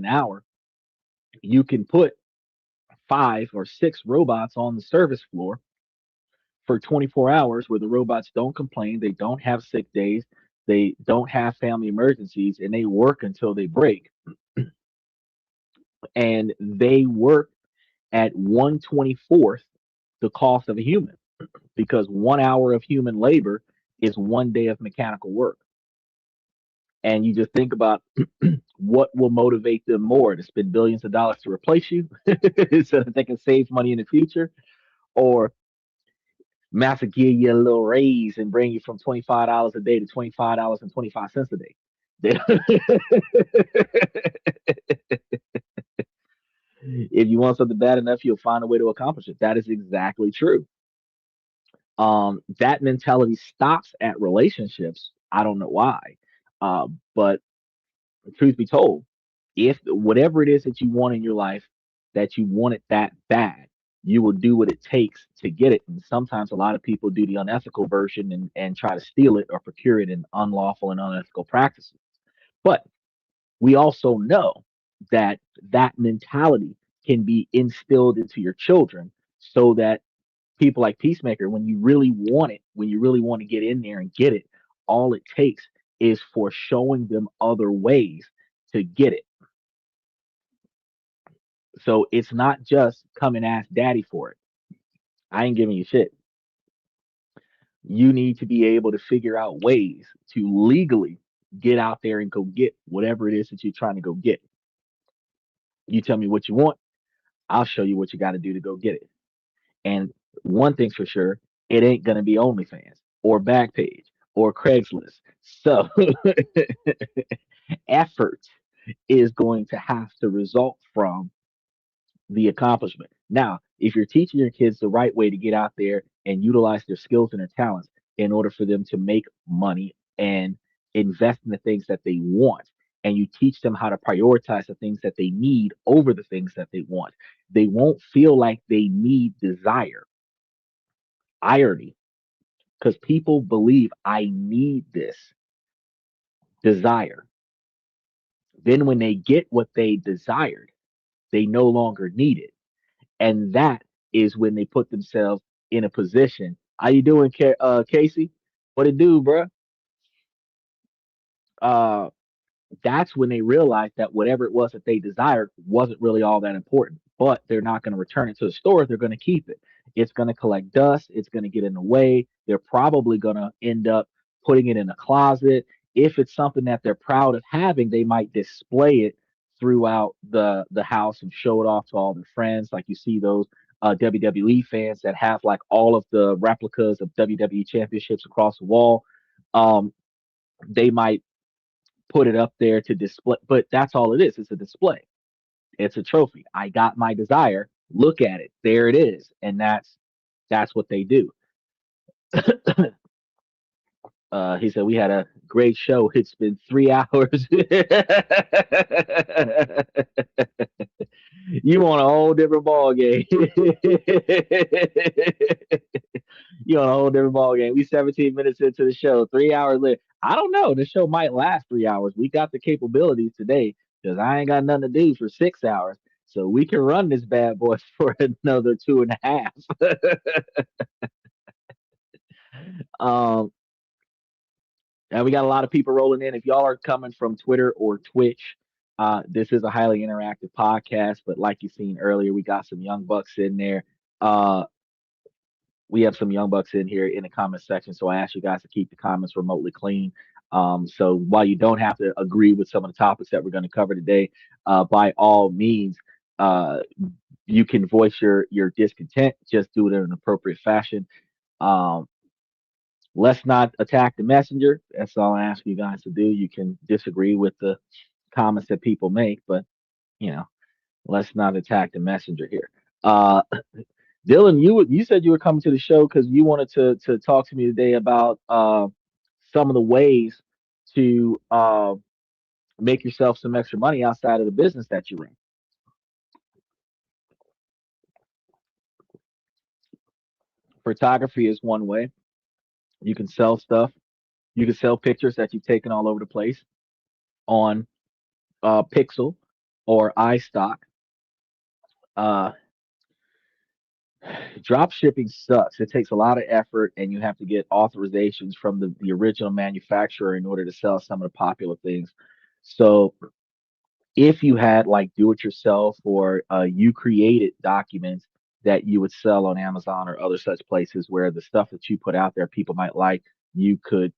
hour, you can put 5 or 6 robots on the service floor for 24 hours where the robots don't complain, they don't have sick days, they don't have family emergencies, and they work until they break. And they work at 1/24th the cost of a human because 1 hour of human labor is 1 day of mechanical work. And you just think about what will motivate them more to spend billions of dollars to replace you so that they can save money in the future, or Master give you a little raise and bring you from $25 a day to $25.25 a day. If you want something bad enough, you'll find a way to accomplish it. That is exactly true. That mentality stops at relationships. I don't know why. But truth be told, if whatever it is that you want in your life, that you want it that bad, you will do what it takes to get it. And sometimes a lot of people do the unethical version and try to steal it or procure it in unlawful and unethical practices. But we also know that that mentality can be instilled into your children so that people like Peacemaker, when you really want it, when you really want to get in there and get it, all it takes is for showing them other ways to get it. So it's not just come and ask daddy for it. I ain't giving you shit. You need to be able to figure out ways to legally get out there and go get whatever it is that you're trying to go get. You tell me what you want, I'll show you what you got to do to go get it. And one thing's for sure, it ain't gonna be OnlyFans or Backpage or Craigslist. So effort is going to have to result from the accomplishment. Now, if you're teaching your kids the right way to get out there and utilize their skills and their talents in order for them to make money and invest in the things that they want, and you teach them how to prioritize the things that they need over the things that they want, they won't feel like they need desire. Irony, because people believe I need this desire. Then when they get what they desired, they no longer need it. And that is when they put themselves in a position. How you doing, Casey? What it do, bruh? Uh, that's when they realize that whatever it was that they desired wasn't really all that important. But they're not going to return it to the store. They're going to keep it. It's going to collect dust. It's going to get in the way. They're probably going to end up putting it in a closet. If it's something that they're proud of having, they might display it throughout the house and show it off to all their friends. Like you see those WWE fans that have like all of the replicas of WWE championships across the wall. Um, they might put it up there to display, but that's all it is. It's a display. It's a trophy. I got my desire. Look at it. There it is. And that's what they do. He said we had a great show. It's been 3 hours. You on a whole different ball game. You on a whole different ball game. We 17 minutes into the show, 3 hours later. I don't know. The show might last 3 hours. We got the capabilities today because I ain't got nothing to do for 6 hours. So we can run this bad boy for another two and a half. um, and we got a lot of people rolling in. If y'all are coming from Twitter or Twitch, this is a highly interactive podcast. But like you seen earlier, we got some young bucks in there. Uh, we have some young bucks in here in the comment section. So I ask you guys to keep the comments remotely clean. So while you don't have to agree with some of the topics that we're going to cover today, by all means, uh, you can voice your discontent. Just do it in an appropriate fashion. Um, let's not attack the messenger. That's all I ask you guys to do. You can disagree with the comments that people make, but you know, let's not attack the messenger here. Uh, Dylan, you said you were coming to the show because you wanted to talk to me today about some of the ways to make yourself some extra money outside of the business that you're in. Photography is one way. You can sell stuff. You can sell pictures that you've taken all over the place on Pixel. or iStock. Uh, Drop shipping sucks. It takes a lot of effort, and you have to get authorizations from the original manufacturer in order to sell some of the popular things. So if you had like do it yourself or you created documents that you would sell on Amazon or other such places where the stuff that you put out there people might like, you could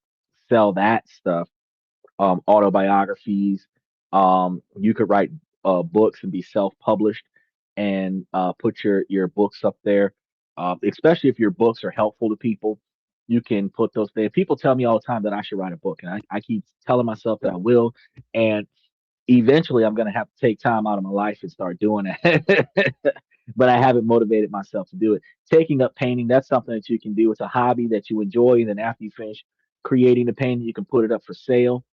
sell that stuff, autobiographies. You could write books and be self-published and put your books up there. Especially if your books are helpful to people, you can put those there. People tell me all the time that I should write a book, and I keep telling myself that I will. And eventually, I'm going to have to take time out of my life and start doing it. But I haven't motivated myself to do it. Taking up painting, that's something that you can do. It's a hobby that you enjoy. And then after you finish creating the painting, you can put it up for sale.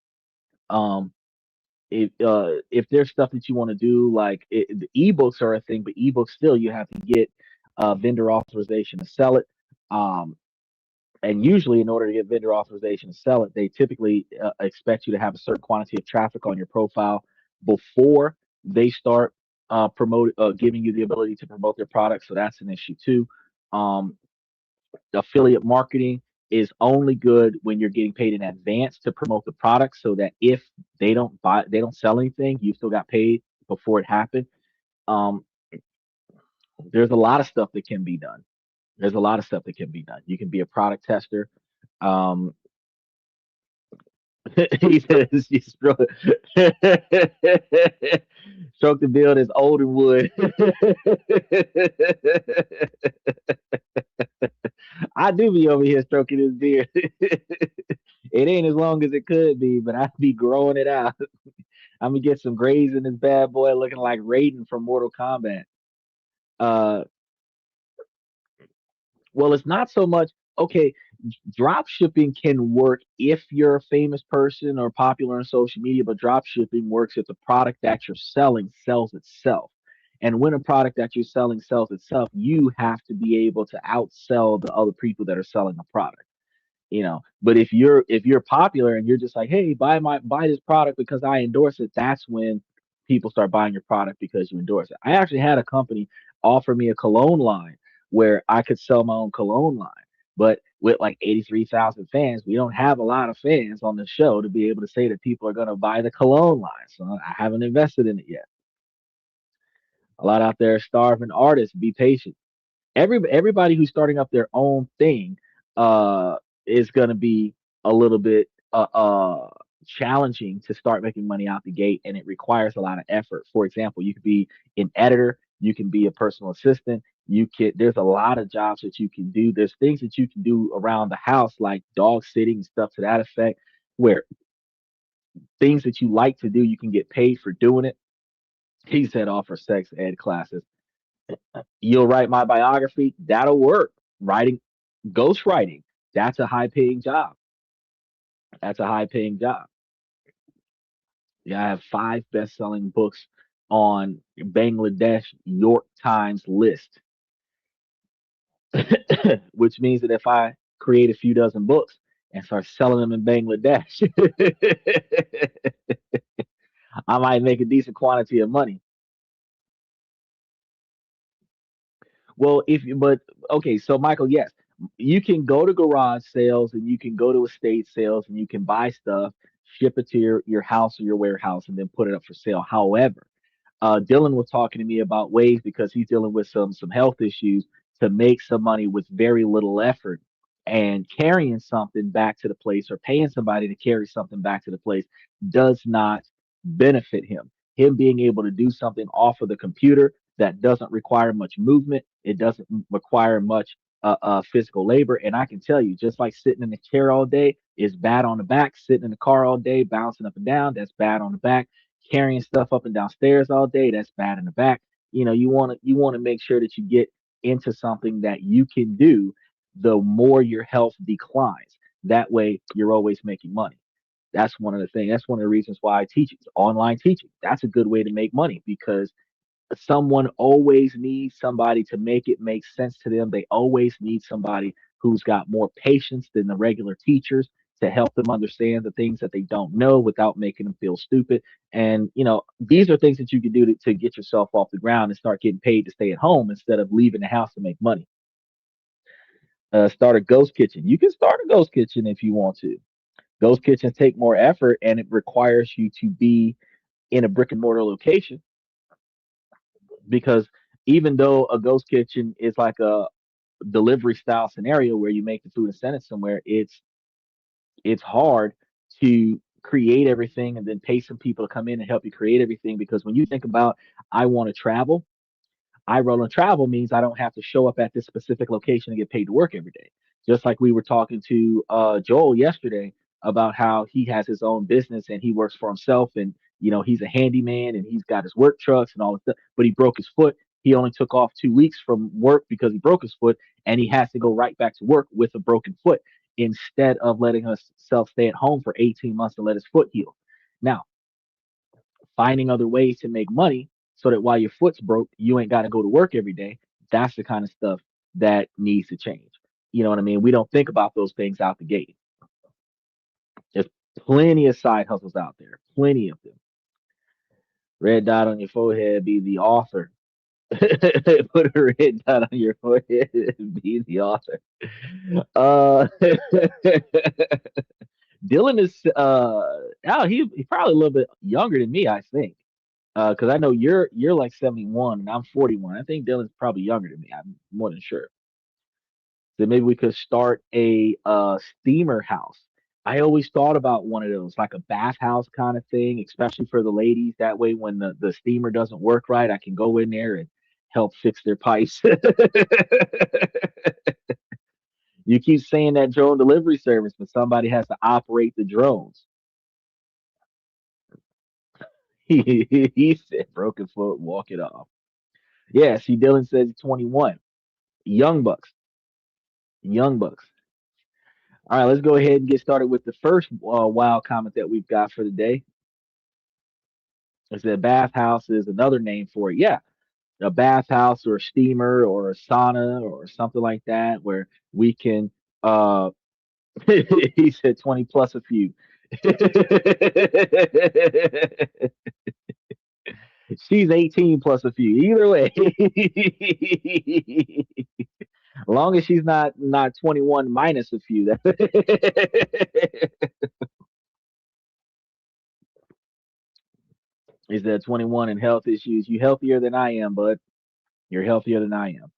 Um, if there's stuff that you want to do, like the ebooks are a thing, but ebooks still you have to get vendor authorization to sell it. Um, and usually, in order to get vendor authorization to sell it, they typically expect you to have a certain quantity of traffic on your profile before they start giving you the ability to promote their product. So that's an issue too. Um, Affiliate marketing is only good when you're getting paid in advance to promote the product, so that if they don't sell anything, you still got paid before it happened. Um, there's a lot of stuff that can be done. There's a lot of stuff that can be done. You can be a product tester. Um, he says, you stroke, stroke the build is older wood. I do be over here stroking his beard. It ain't as long as it could be, but I be growing it out. I'm gonna get some grays in this bad boy, looking like Raiden from Mortal Kombat. Uh, well, it's not so much. Okay, drop shipping can work if you're a famous person or popular on social media, but drop shipping works if the product that you're selling sells itself. And when a product that you're selling sells itself, you have to be able to outsell the other people that are selling the product. But if you're popular and you're just like, hey, buy this product because I endorse it, that's when people start buying your product because you endorse it. I actually had a company offer me a cologne line where I could sell my own cologne line, but with like 83,000 fans, we don't have a lot of fans on the show to be able to say that people are going to buy the cologne line, so I haven't invested in it yet. A lot out there starving artists. Be patient. Everybody who's starting up their own thing uh is going to be a little bit challenging to start making money out the gate, and it requires a lot of effort. For example, you could be an editor, you can be a personal assistant, there's a lot of jobs that you can do. There's things that you can do around the house like dog sitting and stuff to that effect, where things that you like to do, you can get paid for doing it. He said offer sex ed classes. You'll write my biography, that'll work. Writing ghostwriting, that's a high paying job. That's a high paying job. Yeah, I have five best selling books on Bangladesh York Times list, which means that if I create a few dozen books and start selling them in Bangladesh, I might make a decent quantity of money. Well, but okay, so Michael, yes, you can go to garage sales and you can go to estate sales and you can buy stuff, ship it to your house or your warehouse, and then put it up for sale. However, Dylan was talking to me about ways because he's dealing with some health issues to make some money with very little effort, and carrying something back to the place or paying somebody to carry something back to the place does not benefit him. Him being able to do something off of the computer that doesn't require much movement, it doesn't require much physical labor. And I can tell you, just like sitting in the chair all day is bad on the back, sitting in the car all day, bouncing up and down, that's bad on the back, carrying stuff up and downstairs all day, that's bad in the back. You want to make sure that you get into something that you can do the more your health declines. That way you're always making money. That's one of the things. That's one of the reasons why I teach it. Online teaching. That's a good way to make money because someone always needs somebody to make it make sense to them. They always need somebody who's got more patience than the regular teachers. to help them understand the things that they don't know without making them feel stupid. And, these are things that you can do to get yourself off the ground and start getting paid to stay at home instead of leaving the house to make money. Start a ghost kitchen. You can start a ghost kitchen if you want to. Ghost kitchens take more effort and it requires you to be in a brick and mortar location because even though a ghost kitchen is like a delivery style scenario where you make the food and send it somewhere, it's hard to create everything and then pay some people to come in and help you create everything because when you think about I want to travel, I roll and travel means I don't have to show up at this specific location and get paid to work every day. Just like we were talking to Joel yesterday about how he has his own business and he works for himself and he's a handyman and he's got his work trucks and all this stuff, but he broke his foot. He only took off 2 weeks from work because he broke his foot and he has to go right back to work with a broken foot instead of letting himself stay at home for 18 months and let his foot heal. Now, finding other ways to make money so that while your foot's broke, you ain't got to go to work every day. That's the kind of stuff that needs to change. You know what I mean? We don't think about those things out the gate. There's plenty of side hustles out there, plenty of them. Red dot on your forehead, be the author. Put a red dot on your forehead, be the author. Uh, Dylan is he's probably a little bit younger than me, I think. Because I know you're like 71 and I'm 41. I think Dylan's probably younger than me. I'm more than sure. So maybe we could start a steamer house. I always thought about one of those, like a bathhouse kind of thing, especially for the ladies. That way, when the steamer doesn't work right, I can go in there and help fix their pipes. You keep saying that drone delivery service, but somebody has to operate the drones. He said, broken foot, walk it off. Yeah, see, Dylan says he's 21. Young Bucks. Young Bucks. All right, let's go ahead and get started with the first wild comment that we've got for the day. It said bathhouse is another name for it. Yeah, a bathhouse or a steamer or a sauna or something like that where we can he said 20 plus a few. She's 18 plus a few. Either way. As long as she's not 21 minus a few. Is that 21 and health issues? You healthier than I am, bud. You're healthier than I am.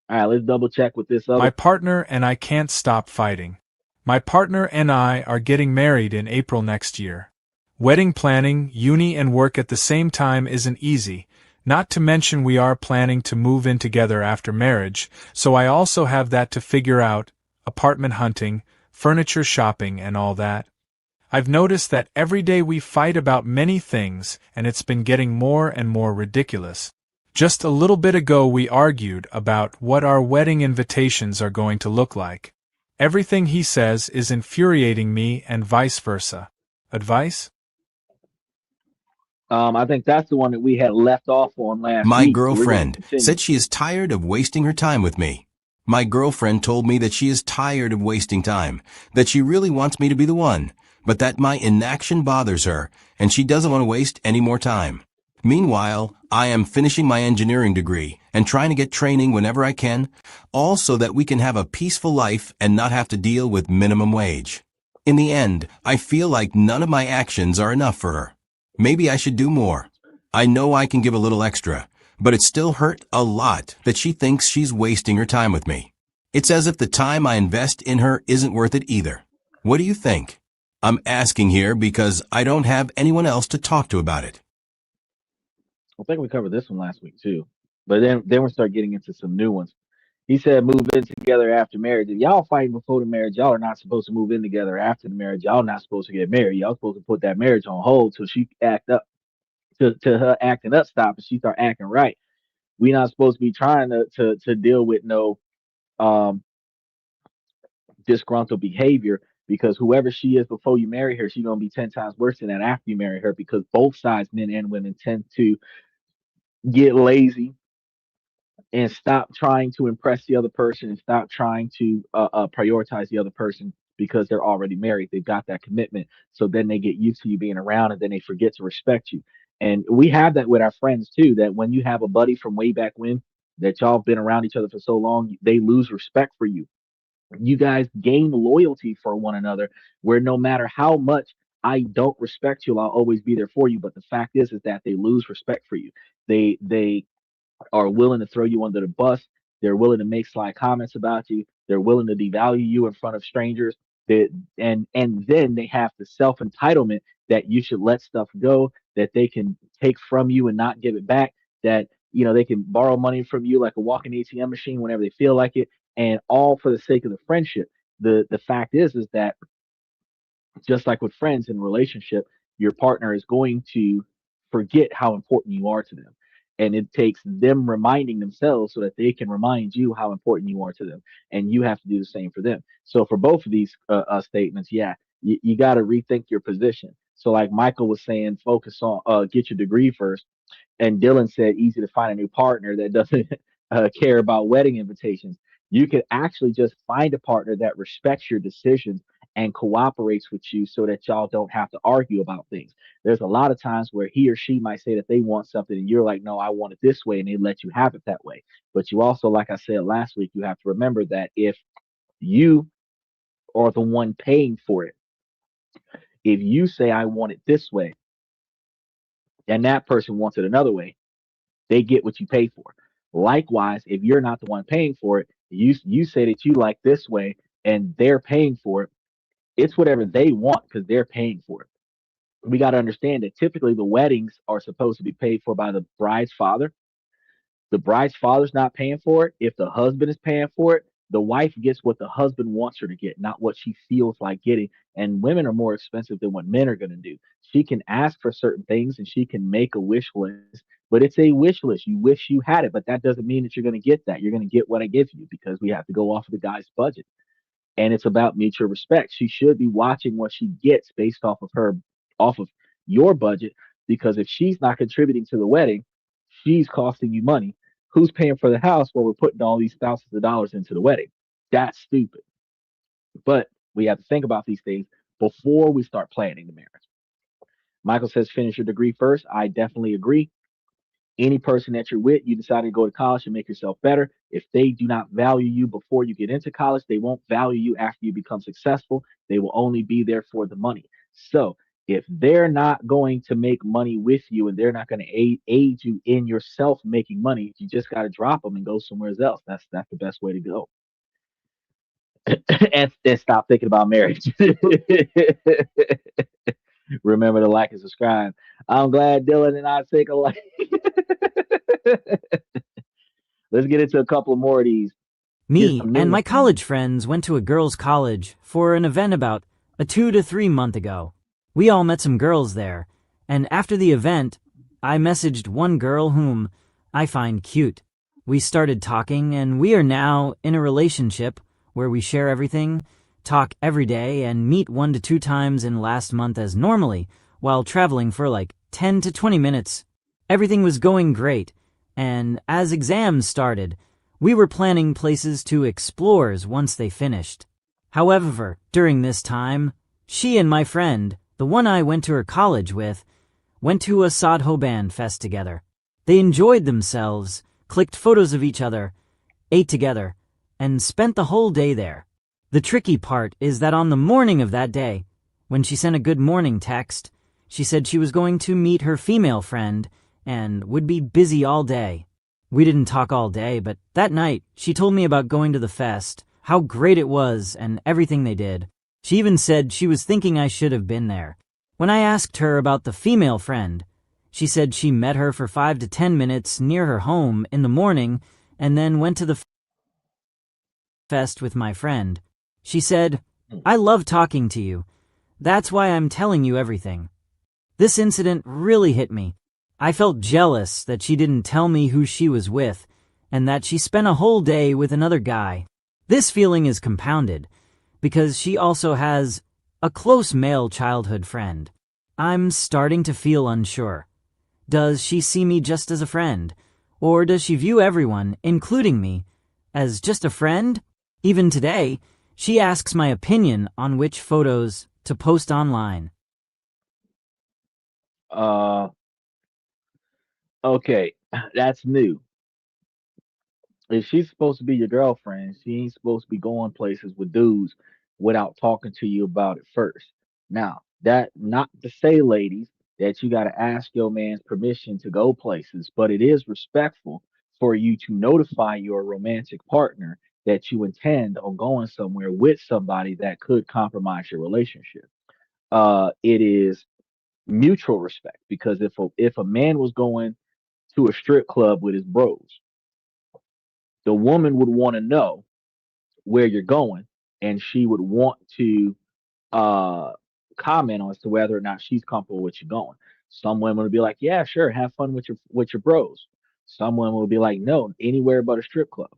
All right, let's double check with this My other. partner and I can't stop fighting. My partner and I are getting married in April next year. Wedding planning, uni and work at the same time isn't easy, not to mention we are planning to move in together after marriage, so I also have that to figure out, apartment hunting, furniture shopping and all that. I've noticed that every day we fight about many things and it's been getting more and more ridiculous. Just a little bit ago we argued about what our wedding invitations are going to look like. Everything he says is infuriating me and vice versa. Advice? I think that's the one that we had left off on last My week, so we're going to girlfriend continue. said she is tired of wasting her time with me. My girlfriend told me that she is tired of wasting time, that she really wants me to be the one, but that my inaction bothers her, and she doesn't want to waste any more time. Meanwhile, I am finishing my engineering degree and trying to get training whenever I can, all so that we can have a peaceful life and not have to deal with minimum wage. In the end, I feel like none of my actions are enough for her. Maybe I should do more. I know I can give a little extra, but it still hurt a lot that she thinks she's wasting her time with me. It's as if the time I invest in her isn't worth it either. What do you think? I'm asking here because I don't have anyone else to talk to about it. I think we covered this one last week too, but then we start getting into some new ones. He said move in together after marriage. If y'all fighting before the marriage, y'all are not supposed to move in together after the marriage. Y'all not supposed to get married. Y'all supposed to put that marriage on hold till she act up to her acting up stop and she start acting right. We not supposed to be trying to deal with no um disgruntled behavior because whoever she is before you marry her, she's gonna be 10 times worse than that after you marry her because both sides, men and women, tend to get lazy and stop trying to impress the other person and stop trying to prioritize the other person because they're already married. They've got that commitment. So then they get used to you being around and then they forget to respect you. And we have that with our friends too, that when you have a buddy from way back when, that y'all have been around each other for so long, they lose respect for you. You guys gain loyalty for one another, where no matter how much I don't respect you, I'll always be there for you. But the fact is that they lose respect for you. They are willing to throw you under the bus. They're willing to make sly comments about you. They're willing to devalue you in front of strangers. That and then they have the self entitlement that you should let stuff go, that they can take from you and not give it back. That they can borrow money from you like a walking ATM machine whenever they feel like it, and all for the sake of the friendship. The fact is that just like with friends in a relationship, your partner is going to forget how important you are to them. And it takes them reminding themselves so that they can remind you how important you are to them. And you have to do the same for them. So for both of these statements, yeah, you got to rethink your position. So like Michael was saying, focus on get your degree first, and Dylan said easy to find a new partner that doesn't care about wedding invitations. You could actually just find a partner that respects your decisions and cooperates with you so that y'all don't have to argue about things. There's a lot of times where he or she might say that they want something and you're like, no, I want it this way, and they let you have it that way. But you also, like I said last week, you have to remember that if you are the one paying for it, if you say I want it this way and that person wants it another way, they get what you pay for. Likewise, if you're not the one paying for it, you say that you like this way and they're paying for it, it's whatever they want because they're paying for it. We got to understand that typically the weddings are supposed to be paid for by the bride's father. The bride's father's not paying for it. If the husband is paying for it, the wife gets what the husband wants her to get, not what she feels like getting. And women are more expensive than what men are going to do. She can ask for certain things and she can make a wish list, but it's a wish list. You wish you had it, but that doesn't mean that you're going to get that. You're going to get what I give you because we have to go off of the guy's budget. And it's about mutual respect. She should be watching what she gets based off of your budget, because if she's not contributing to the wedding, she's costing you money. Who's paying for the house while we're putting all these thousands of dollars into the wedding? That's stupid. But we have to think about these things before we start planning the marriage. Michael says finish your degree first. I definitely agree. Any person that you're with, you decide to go to college and make yourself better. If they do not value you before you get into college, they won't value you after you become successful. They will only be there for the money. So if they're not going to make money with you and they're not going to aid you in yourself making money, you just got to drop them and go somewhere else. That's the best way to go. And stop thinking about marriage. Remember to like and subscribe. I'm glad Dylan and I think alike. Let's get into a couple more of these. Me and my college friends went to a girls' college for an event about 2 to 3 months ago. We all met some girls there, and after the event, I messaged one girl whom I find cute. We started talking, and we are now in a relationship where we share everything, talk every day, and meet 1 to 2 times in last month as normally, while traveling for like 10 to 20 minutes. Everything was going great, and as exams started, we were planning places to explore once they finished. However, during this time, she and my friend, the one I went to her college with, went to a Sadho band fest together. They enjoyed themselves, clicked photos of each other, ate together, and spent the whole day there. The tricky part is that on the morning of that day, when she sent a good morning text, she said she was going to meet her female friend and would be busy all day. We didn't talk all day, but that night, she told me about going to the fest, how great it was, and everything they did. She even said she was thinking I should have been there. When I asked her about the female friend, she said she met her for 5 to 10 minutes near her home in the morning and then went to the fest with my friend. She said, "I love talking to you. That's why I'm telling you everything." This incident really hit me. I felt jealous that she didn't tell me who she was with and that she spent a whole day with another guy. This feeling is compounded because she also has a close male childhood friend. I'm starting to feel unsure. Does she see me just as a friend, Or does she view everyone, including me, as just a friend? Even today, she asks my opinion on which photos to post online. Uh, okay, that's new. If she's supposed to be your girlfriend, she ain't supposed to be going places with dudes without talking to you about it first. Now, that not to say, ladies, that you got to ask your man's permission to go places, but it is respectful for you to notify your romantic partner that you intend on going somewhere with somebody that could compromise your relationship. It is mutual respect because if a man was going to a strip club with his bros, the woman would want to know where you're going, and she would want to uh comment on as to whether or not she's comfortable with you going. Some women would be like, "Yeah, sure, have fun with your bros." Some women would be like, "No, anywhere but a strip club."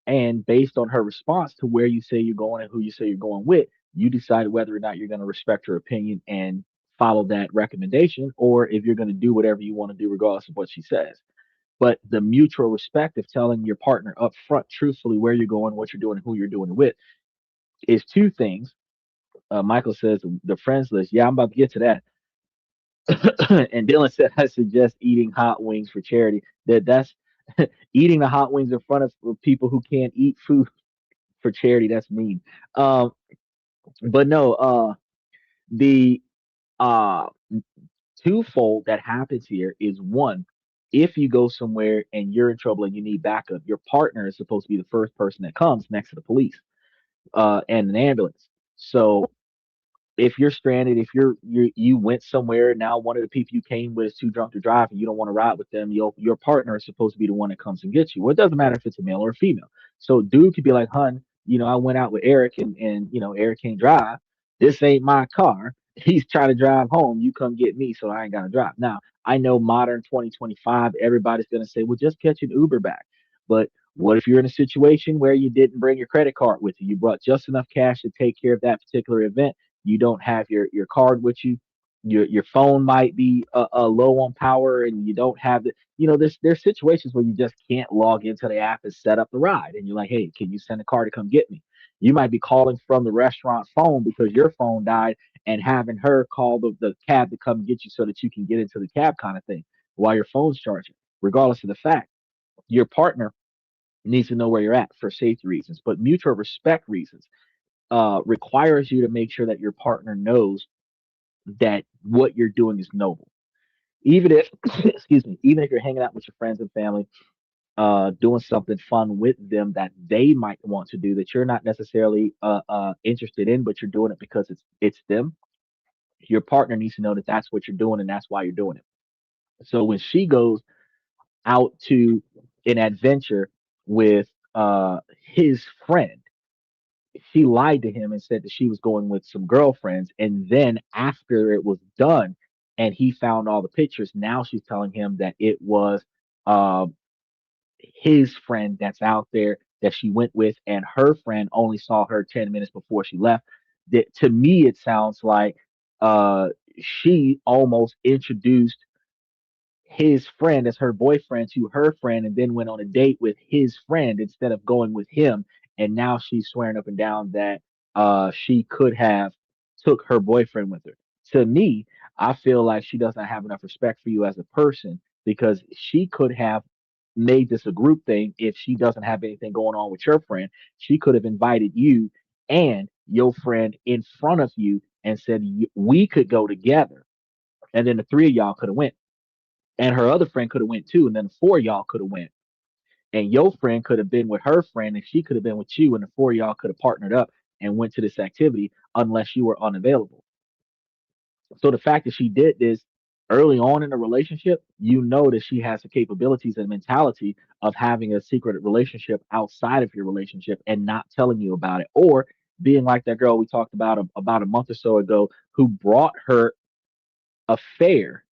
And based on her response to where you say you're going and who you say you're going with, you decide whether or not you're going to respect her opinion and follow that recommendation, or if you're going to do whatever you want to do regardless of what she says. But the mutual respect of telling your partner up front, truthfully, where you're going, what you're doing, and who you're doing it with is two things. Michael says the friends list. Yeah, I'm about to get to that. And Dylan said, I suggest eating hot wings for charity. That's eating the hot wings in front of people who can't eat food for charity. That's mean. Um, but no, the uh, twofold that happens here is one, if you go somewhere and you're in trouble and you need backup, your partner is supposed to be the first person that comes next to the police and an ambulance. So if you're stranded, if you went somewhere, now one of the people you came with is too drunk to drive and you don't want to ride with them, your partner is supposed to be the one that comes and gets you. Well, it doesn't matter if it's a male or a female. So dude could be like, "Hun, I went out with Eric and Eric can't drive. This ain't my car. He's trying to drive home. You come get me, so I ain't gotta drive." Now I know modern 2025, everybody's gonna say, "Well, just catch an Uber back." But what if you're in a situation where you didn't bring your credit card with you? You brought just enough cash to take care of that particular event. You don't have your card with you. Your phone might be low on power, and you don't have the. There's situations where you just can't log into the app and set up the ride, and you're like, "Hey, can you send a car to come get me?" You might be calling from the restaurant phone because your phone died, and having her call the cab to come get you so that you can get into the cab, kind of thing, while your phone's charging. Regardless of the fact, your partner needs to know where you're at for safety reasons, but mutual respect reasons requires you to make sure that your partner knows that what you're doing is noble. Even if, excuse me, even if you're hanging out with your friends and family, doing something fun with them that they might want to do that you're not necessarily interested in, but you're doing it because it's them. Your partner needs to know that that's what you're doing and that's why you're doing it. So when she goes out to an adventure with his friend, she lied to him and said that she was going with some girlfriends. And then after it was done and he found all the pictures, now she's telling him that it was uh, his friend that's out there that she went with, and her friend only saw her 10 minutes before she left. That to me, it sounds like uh, she almost introduced his friend as her boyfriend to her friend and then went on a date with his friend instead of going with him, and now she's swearing up and down that she could have took her boyfriend with her. To me, I feel like she doesn't have enough respect for you as a person because she could have made this a group thing. If she doesn't have anything going on with your friend, she could have invited you and your friend in front of you and said we could go together, and then the three of y'all could have went, and her other friend could have went too, and then the four of y'all could have went, and your friend could have been with her friend, and she could have been with you, and the four of y'all could have partnered up and went to this activity unless you were unavailable. So the fact that she did this early on in the relationship, you know that she has the capabilities and mentality of having a secret relationship outside of your relationship and not telling you about it, or being like that girl we talked about a month or so ago who brought her affair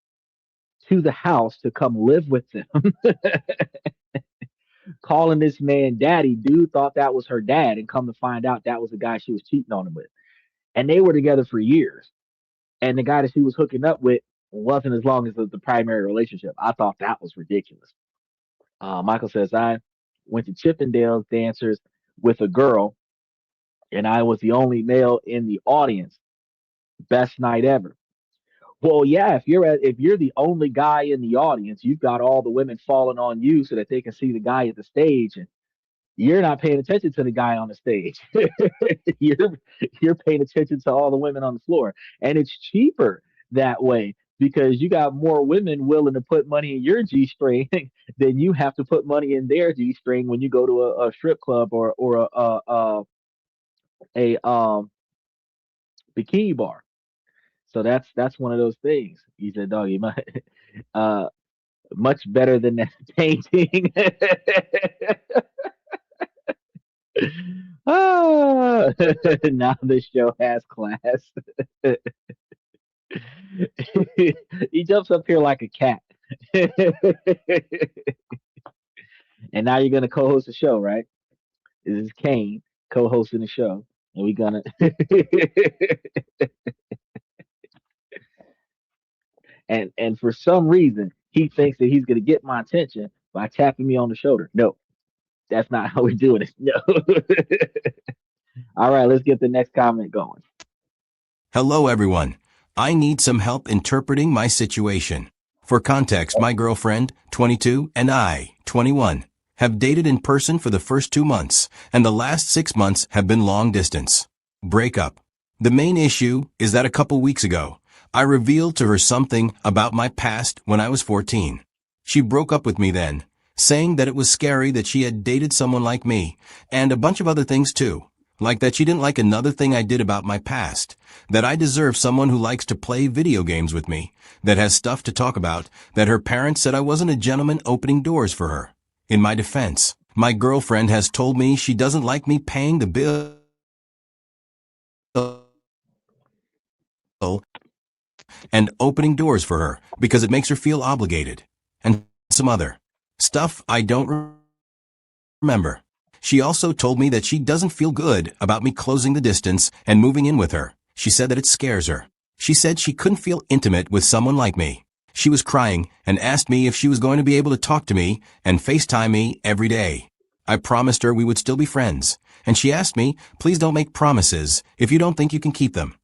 to the house to come live with them, calling this man daddy. Dude thought that was her dad, and come to find out that was the guy she was cheating on him with. And they were together for years. And the guy that she was hooking up with wasn't as long as the primary relationship. I thought that was ridiculous. Michael says, I went to Chippendales dancers with a girl, and I was the only male in the audience. Best night ever. Well, yeah, if you're the only guy in the audience, you've got all the women falling on you so that they can see the guy at the stage, and you're not paying attention to the guy on the stage. you're you're paying attention to all the women on the floor, and it's cheaper that way because you got more women willing to put money in your G string than you have to put money in their G string when you go to a strip club or a bikini bar. So that's one of those things. He said, "Doggy, uh, much better than that painting." Ah, now the show has class. He jumps up here like a cat. And now you're gonna co-host the show, right? This is Kane co-hosting the show, and we're gonna and for some reason he thinks that he's gonna get my attention by tapping me on the shoulder. No, that's not how we do it. No. All right, let's get the next comment going. Hello everyone. I need some help interpreting my situation. For context, my girlfriend, 22, and I, 21, have dated in person for the first 2 months, and the last 6 months have been long distance. Breakup. The main issue is that a couple weeks ago, I revealed to her something about my past when I was 14. She broke up with me then, saying that it was scary that she had dated someone like me, and a bunch of other things too. Like that she didn't like another thing I did about my past, that I deserve someone who likes to play video games with me, that has stuff to talk about, that her parents said I wasn't a gentleman opening doors for her. In my defense, my girlfriend has told me she doesn't like me paying the bill and opening doors for her because it makes her feel obligated, and some other stuff I don't remember. She also told me that she doesn't feel good about me closing the distance and moving in with her. She said that it scares her. She said she couldn't feel intimate with someone like me. She was crying and asked me if she was going to be able to talk to me and FaceTime me every day. I promised her we would still be friends, and she asked me, please don't make promises if you don't think you can keep them.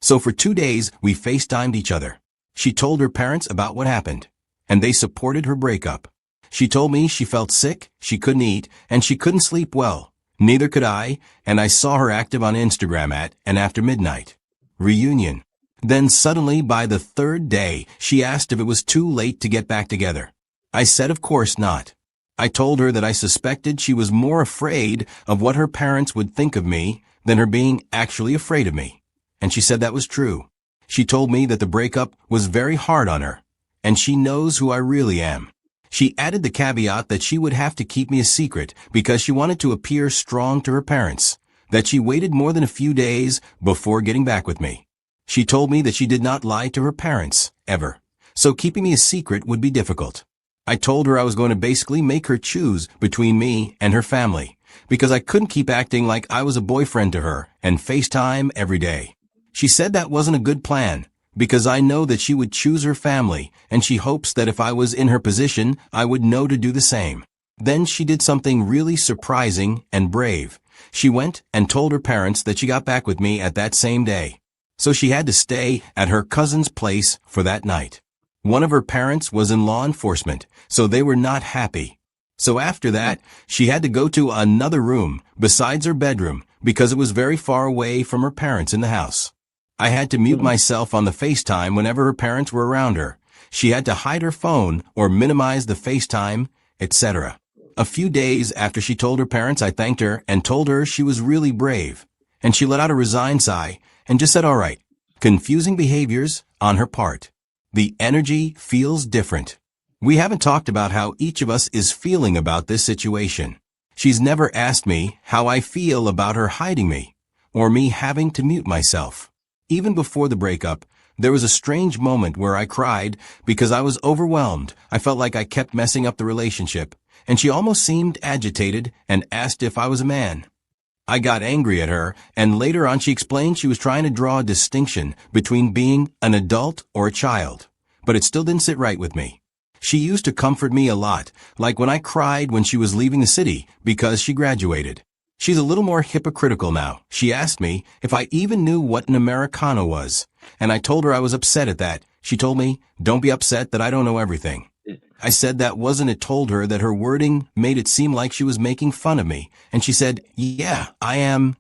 So for 2 days, we FaceTimed each other. She told her parents about what happened, and they supported her breakup. She told me she felt sick, she couldn't eat, and she couldn't sleep well. Neither could I, and I saw her active on Instagram at and after midnight. Reunion. Then suddenly, by the 3rd day, she asked if it was too late to get back together. I said of course not. I told her that I suspected she was more afraid of what her parents would think of me than her being actually afraid of me. And she said that was true. She told me that the breakup was very hard on her, and she knows who I really am. She added the caveat that she would have to keep me a secret because she wanted to appear strong to her parents, that she waited more than a few days before getting back with me. She told me that she did not lie to her parents, ever, so keeping me a secret would be difficult. I told her I was going to basically make her choose between me and her family, because I couldn't keep acting like I was a boyfriend to her and FaceTime every day. She said that wasn't a good plan, because I know that she would choose her family, and she hopes that if I was in her position, I would know to do the same. Then she did something really surprising and brave. She went and told her parents that she got back with me at that same day. So she had to stay at her cousin's place for that night. One of her parents was in law enforcement, so they were not happy. So after that, she had to go to another room besides her bedroom because it was very far away from her parents in the house. I had to mute myself on the FaceTime whenever her parents were around her. She had to hide her phone or minimize the FaceTime, etc. A few days after she told her parents, I thanked her and told her she was really brave. And she let out a resigned sigh and just said, all right. Confusing behaviors on her part. The energy feels different. We haven't talked about how each of us is feeling about this situation. She's never asked me how I feel about her hiding me or me having to mute myself. Even before the breakup, there was a strange moment where I cried because I was overwhelmed. I felt like I kept messing up the relationship, and she almost seemed agitated and asked if I was a man. I got angry at her, and later on she explained she was trying to draw a distinction between being an adult or a child, but it still didn't sit right with me. She used to comfort me a lot, like when I cried when she was leaving the city because she graduated. She's a little more hypocritical now. She asked me if I even knew what an Americano was, and I told her I was upset at that. She told me, "Don't be upset that I don't know everything." I said that wasn't it, told her that her wording made it seem like she was making fun of me, and she said, "Yeah, I am,"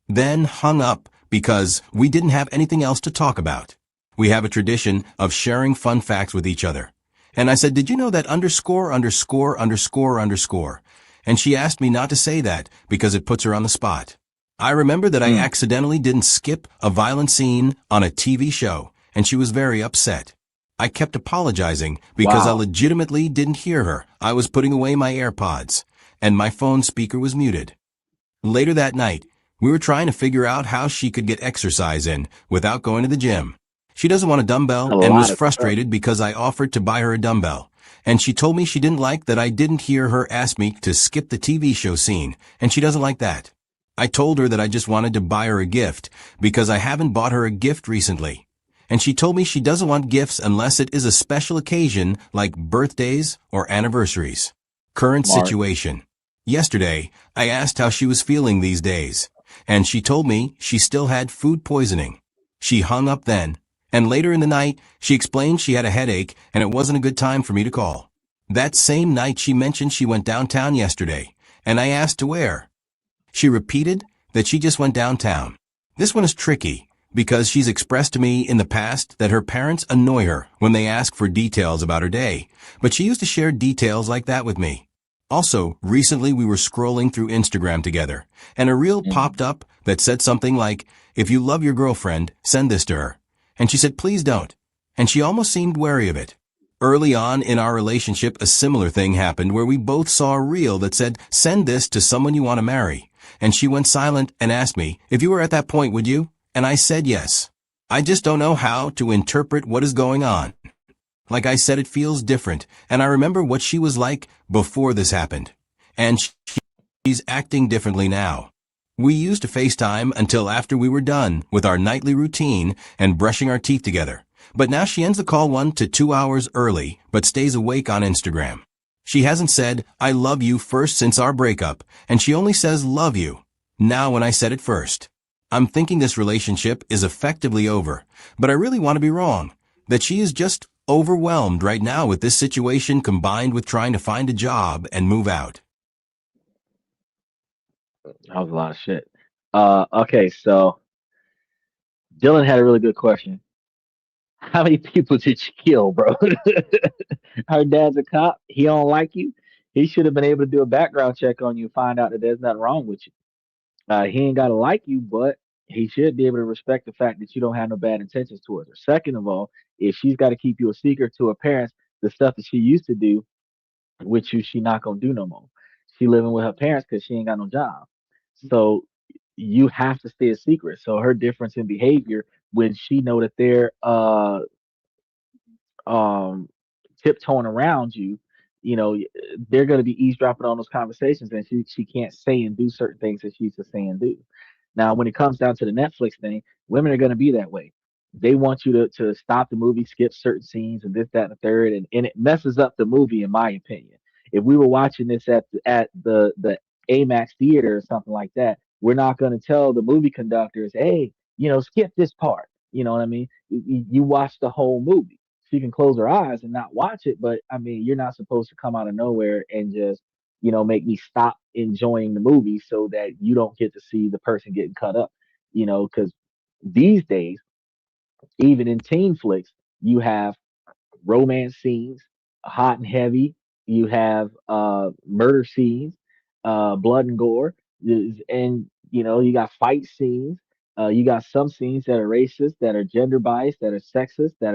then hung up because we didn't have anything else to talk about. We have a tradition of sharing fun facts with each other. And I said, "Did you know that underscore, underscore, underscore, underscore?" And she asked me not to say that because it puts her on the spot. I remember that I Mm. accidentally didn't skip a violent scene on a TV show, and she was very upset. I kept apologizing because I Wow. legitimately didn't hear her. I was putting away my AirPods, and my phone speaker was muted. Later that night, we were trying to figure out how she could get exercise in without going to the gym. She doesn't want a dumbbell A and was lot of stuff. frustrated because I offered to buy her a dumbbell. And she told me she didn't like that I didn't hear her ask me to skip the TV show scene, and she doesn't like that. I told her that I just wanted to buy her a gift because I haven't bought her a gift recently. And she told me she doesn't want gifts unless it is a special occasion like birthdays or anniversaries. Current Smart. situation. Yesterday, I asked how she was feeling these days, and she told me she still had food poisoning. She hung up then, and later in the night, she explained she had a headache and it wasn't a good time for me to call. That same night, she mentioned she went downtown yesterday, and I asked to where. She repeated that she just went downtown. This one is tricky because she's expressed to me in the past that her parents annoy her when they ask for details about her day, but she used to share details like that with me. Also, recently we were scrolling through Instagram together, and a reel Mhm. popped up that said something like, "If you love your girlfriend, send this to her." And she said, "Please don't." And she almost seemed wary of it. Early on in our relationship, a similar thing happened where we both saw a reel that said, "Send this to someone you want to marry." And she went silent and asked me, "If you were at that point, would you?" And I said yes. I just don't know how to interpret what is going on. Like I said, it feels different, and I remember what she was like before this happened. And she's acting differently now. We used to FaceTime until after we were done with our nightly routine and brushing our teeth together. But now she ends the call 1 to 2 hours early, but stays awake on Instagram. She hasn't said, "I love you" first since our breakup, and she only says "love you" now when I said it first. I'm thinking this relationship is effectively over, but I really want to be wrong. That she is just overwhelmed right now with this situation combined with trying to find a job and move out. That was a lot of shit. Okay, so Dylan had a really good question. How many people did you kill, bro? Her dad's a cop. He don't like you. He should have been able to do a background check on you, find out that there's nothing wrong with you. He ain't gotta like you, but he should be able to respect the fact that you don't have no bad intentions towards her. Second of all, if she's got to keep you a secret to her parents, the stuff that she used to do with you, she not gonna do no more. She living with her parents because she ain't got no job. So you have to stay a secret. So her difference in behavior when she know that they're um tiptoeing around you, you know, they're going to be eavesdropping on those conversations, and she can't say and do certain things that she used to say and do. Now, when it comes down to the Netflix thing, women are going to be that way. They want you to stop the movie, skip certain scenes, and this, that, and the third, and it messes up the movie, in my opinion. If we were watching this at the AMAX theater or something like that, we're not going to tell the movie conductors, "Hey, skip this part." You know what I mean? You watch the whole movie. She can close her eyes and not watch it, but I mean, you're not supposed to come out of nowhere and just, make me stop enjoying the movie so that you don't get to see the person getting cut up. Because these days, even in teen flicks, you have romance scenes, hot and heavy. You have murder scenes, blood and gore, and you got fight scenes. You got some scenes that are racist, that are gender biased, that are sexist, that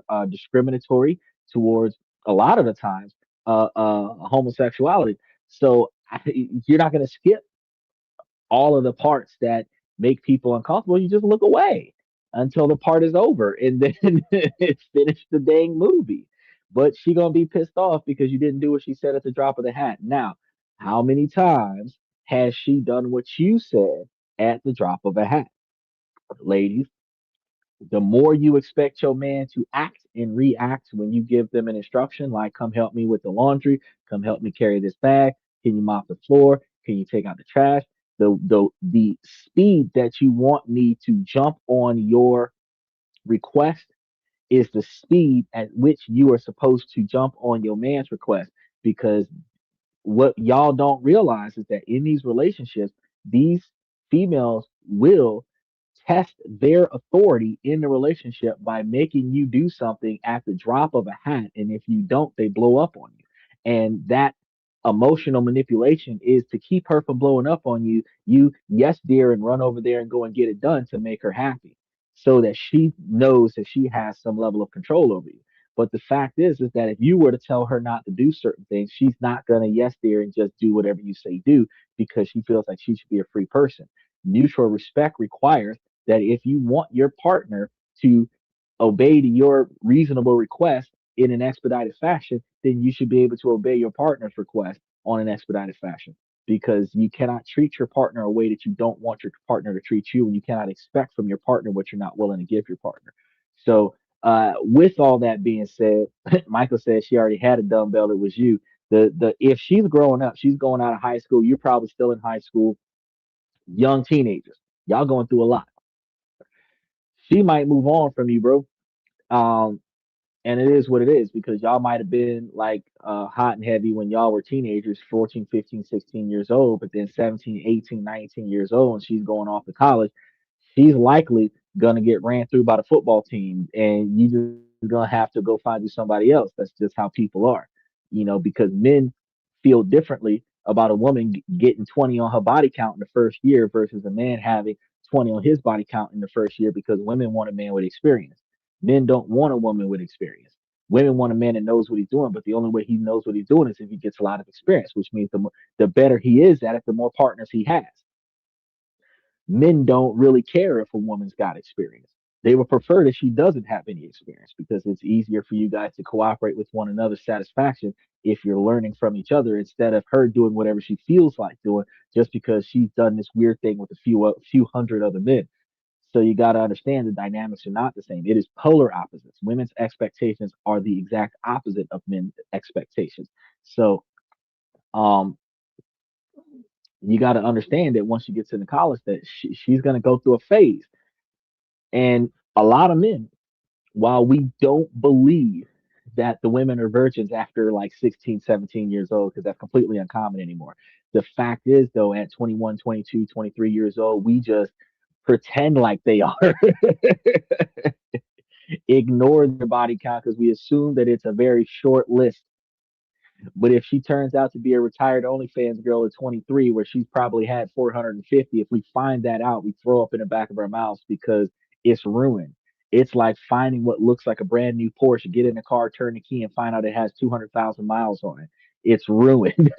are discriminatory towards a lot of the times homosexuality. So you're not going to skip all of the parts that make people uncomfortable. You just look away until the part is over, and then it's finished the dang movie. But she gonna be pissed off because you didn't do what she said at the drop of the hat. Now, how many times has she done what you said at the drop of a hat? Ladies, the more you expect your man to act and react when you give them an instruction like, come help me with the laundry, come help me carry this bag, can you mop the floor, can you take out the trash? The speed that you want me to jump on your request is the speed at which you are supposed to jump on your man's request, because what y'all don't realize is that in these relationships, these females will test their authority in the relationship by making you do something at the drop of a hat. And if you don't, they blow up on you. And that emotional manipulation is to keep her from blowing up on you. You, yes, dear, and run over there and go and get it done to make her happy so that she knows that she has some level of control over you. But the fact is that if you were to tell her not to do certain things, she's not gonna yes dear and just do whatever you say do, because she feels like she should be a free person. Mutual respect requires that if you want your partner to obey to your reasonable request in an expedited fashion, then you should be able to obey your partner's request on an expedited fashion, because you cannot treat your partner a way that you don't want your partner to treat you, and you cannot expect from your partner what you're not willing to give your partner. So, with all that being said, Michael said she already had a dumbbell. It was you. The if she's growing up, she's going out of high school. You're probably still in high school, young teenagers. Y'all going through a lot. She might move on from you, bro. Um, and it is what it is, because y'all might have been like hot and heavy when y'all were teenagers, 14, 15, 16 years old, but then 17, 18, 19 years old, and she's going off to college. She's likely gonna get ran through by the football team, and you just gonna have to go find you somebody else. That's just how people are, because men feel differently about a woman getting 20 on her body count in the first year versus a man having 20 on his body count in the first year, because women want a man with experience. Men don't want a woman with experience. Women want a man that knows what he's doing, but the only way he knows what he's doing is if he gets a lot of experience, which means the better he is at it, the more partners he has. Men don't really care if a woman's got experience. They would prefer that she doesn't have any experience, because it's easier for you guys to cooperate with one another's satisfaction if you're learning from each other, instead of her doing whatever she feels like doing just because she's done this weird thing with a few hundred other men. So you got to understand the dynamics are not the same. It is polar opposites. Women's expectations are the exact opposite of men's expectations. So um, you got to understand that once she gets into college, that she's going to go through a phase. And a lot of men, while we don't believe that the women are virgins after like 16, 17 years old, because that's completely uncommon anymore. The fact is, though, at 21, 22, 23 years old, we just pretend like they are. Ignore their body count because we assume that it's a very short list. But if she turns out to be a retired OnlyFans girl at 23, where she's probably had 450, if we find that out, we throw up in the back of our mouths, because it's ruined. It's like finding what looks like a brand new Porsche, get in the car, turn the key, and find out it has 200,000 miles on it. It's ruined.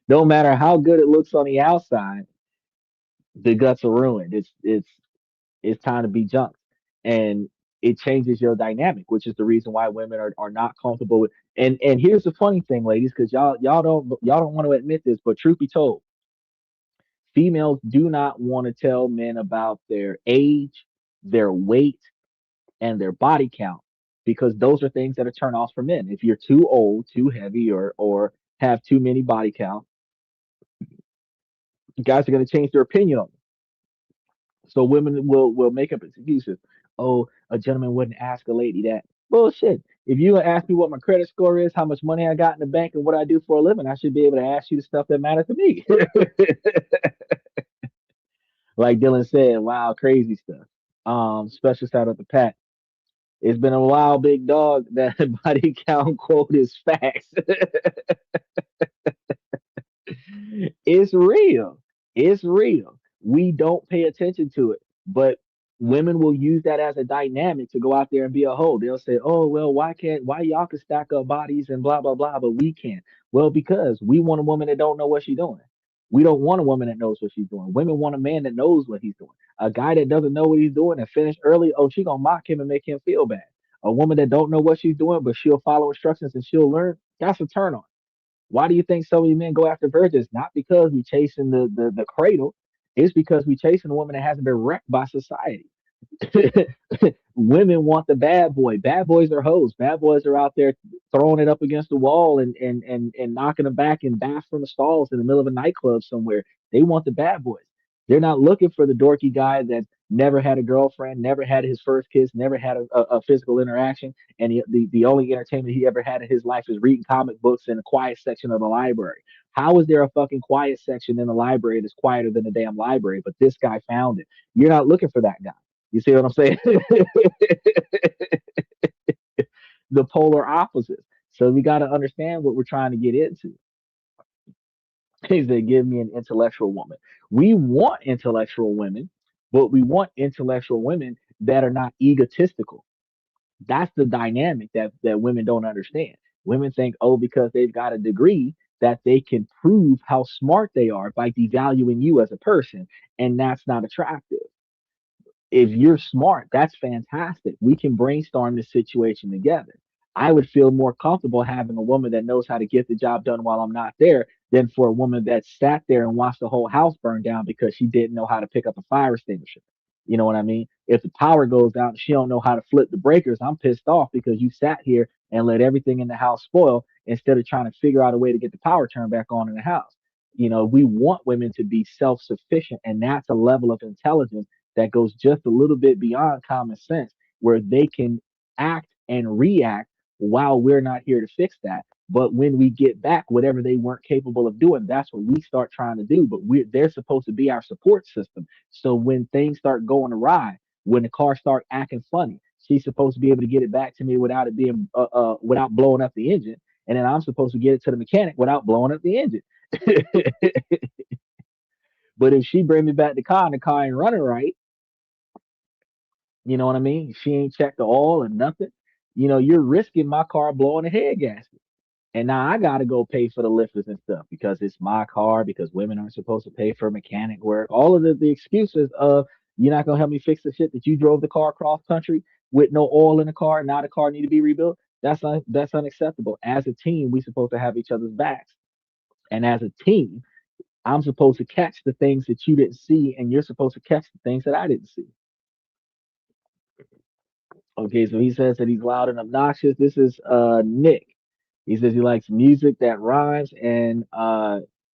No matter how good it looks on the outside, the guts are ruined. It's time to be junked. And it changes your dynamic, which is the reason why women are not comfortable with. And here's the funny thing, ladies, because y'all don't want to admit this, but truth be told, females do not want to tell men about their age, their weight, and their body count, because those are things that are turn offs for men. If you're too old, too heavy, or have too many body count, guys are going to change their opinion on. So women will make up excuses. Oh, a gentleman wouldn't ask a lady that. Bullshit. If you ask me what my credit score is, how much money I got in the bank, and what I do for a living, I should be able to ask you the stuff that matters to me. Like Dylan said, wow, crazy stuff. Special shout out to Pat. It's been a while, big dog. That body count quote is facts. It's real. It's real. We don't pay attention to it, but women will use that as a dynamic to go out there and be a hoe. They'll say, "Oh, well, why y'all can stack up bodies and blah blah blah, but we can't?" Well, because we want a woman that don't know what she's doing. We don't want a woman that knows what she's doing. Women want a man that knows what he's doing. A guy that doesn't know what he's doing and finish early, oh, she gonna mock him and make him feel bad. A woman that don't know what she's doing, but she'll follow instructions and she'll learn, that's a turn on. Why do you think so many men go after virgins? Not because we chasing the cradle. It's because we chasing a woman that hasn't been wrecked by society. Women want the bad boy. Bad boys are hoes. Bad boys are out there throwing it up against the wall and knocking them back in bathroom stalls in the middle of a nightclub somewhere. They want the bad boys. They're not looking for the dorky guy that never had a girlfriend, never had his first kiss, never had a physical interaction, and the only entertainment he ever had in his life is reading comic books in the quiet section of the library. How is there a fucking quiet section in the library that's quieter than the damn library? But this guy found it. You're not looking for that guy. You see what I'm saying? The polar opposites. So we got to understand what we're trying to get into. He said, give me an intellectual woman. We want intellectual women, but we want intellectual women that are not egotistical. That's the dynamic that women don't understand. Women think, oh, because they've got a degree, that they can prove how smart they are by devaluing you as a person. And that's not attractive. If you're smart, that's fantastic. We can brainstorm this situation together. I would feel more comfortable having a woman that knows how to get the job done while I'm not there than for a woman that sat there and watched the whole house burn down because she didn't know how to pick up a fire extinguisher. You know what I mean? If the power goes out and she don't know how to flip the breakers, I'm pissed off because you sat here and let everything in the house spoil instead of trying to figure out a way to get the power turned back on in the house. We want women to be self-sufficient, and that's a level of intelligence that goes just a little bit beyond common sense, where they can act and react while we're not here to fix that. But when we get back, whatever they weren't capable of doing, that's what we start trying to do. But they're supposed to be our support system. So when things start going awry, when the car start acting funny, she's supposed to be able to get it back to me without it being without blowing up the engine, and then I'm supposed to get it to the mechanic without blowing up the engine. But if she bring me back the car and the car ain't running right, you know what I mean? She ain't checked the oil or nothing. You're risking my car blowing a head gasket. And now I got to go pay for the lifters and stuff because it's my car, because women aren't supposed to pay for mechanic work. All of the excuses of you're not going to help me fix the shit that you drove the car across country with no oil in the car. Now the car need to be rebuilt. That's unacceptable. As a team, we supposed to have each other's backs. And as a team, I'm supposed to catch the things that you didn't see, and you're supposed to catch the things that I didn't see. Okay, so he says that he's loud and obnoxious. This is Nick. He says he likes music that rhymes, and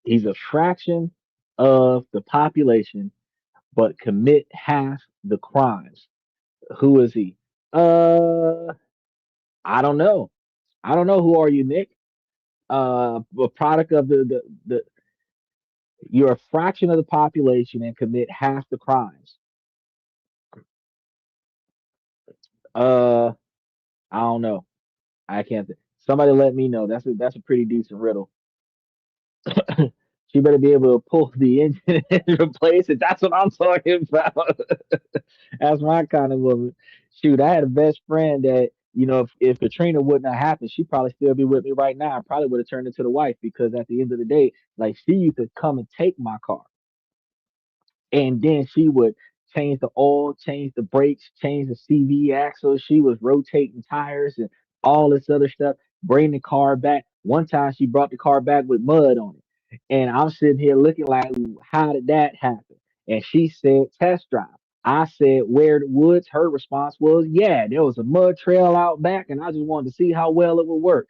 he's a fraction of the population, but commit half the crimes. Who is he? Uh, I don't know. I don't know. Who are you, Nick? A product of the you're a fraction of the population and commit half the crimes. Uh, I don't know. I can't. Somebody let me know. That's a pretty decent riddle. She better be able to pull the engine and replace it. That's what I'm talking about. That's my kind of woman. Shoot, I had a best friend that, if Katrina wouldn't have happened, she'd probably still be with me right now. I probably would have turned into the wife because at the end of the day, like she used to come and take my car. And then she would change the oil, change the brakes, change the CV axle. She was rotating tires and all this other stuff, bring the car back. One time she brought the car back with mud on it. And I'm sitting here looking like, how did that happen? And she said, test drive. I said, where the woods? Her response was, yeah, there was a mud trail out back, and I just wanted to see how well it would work.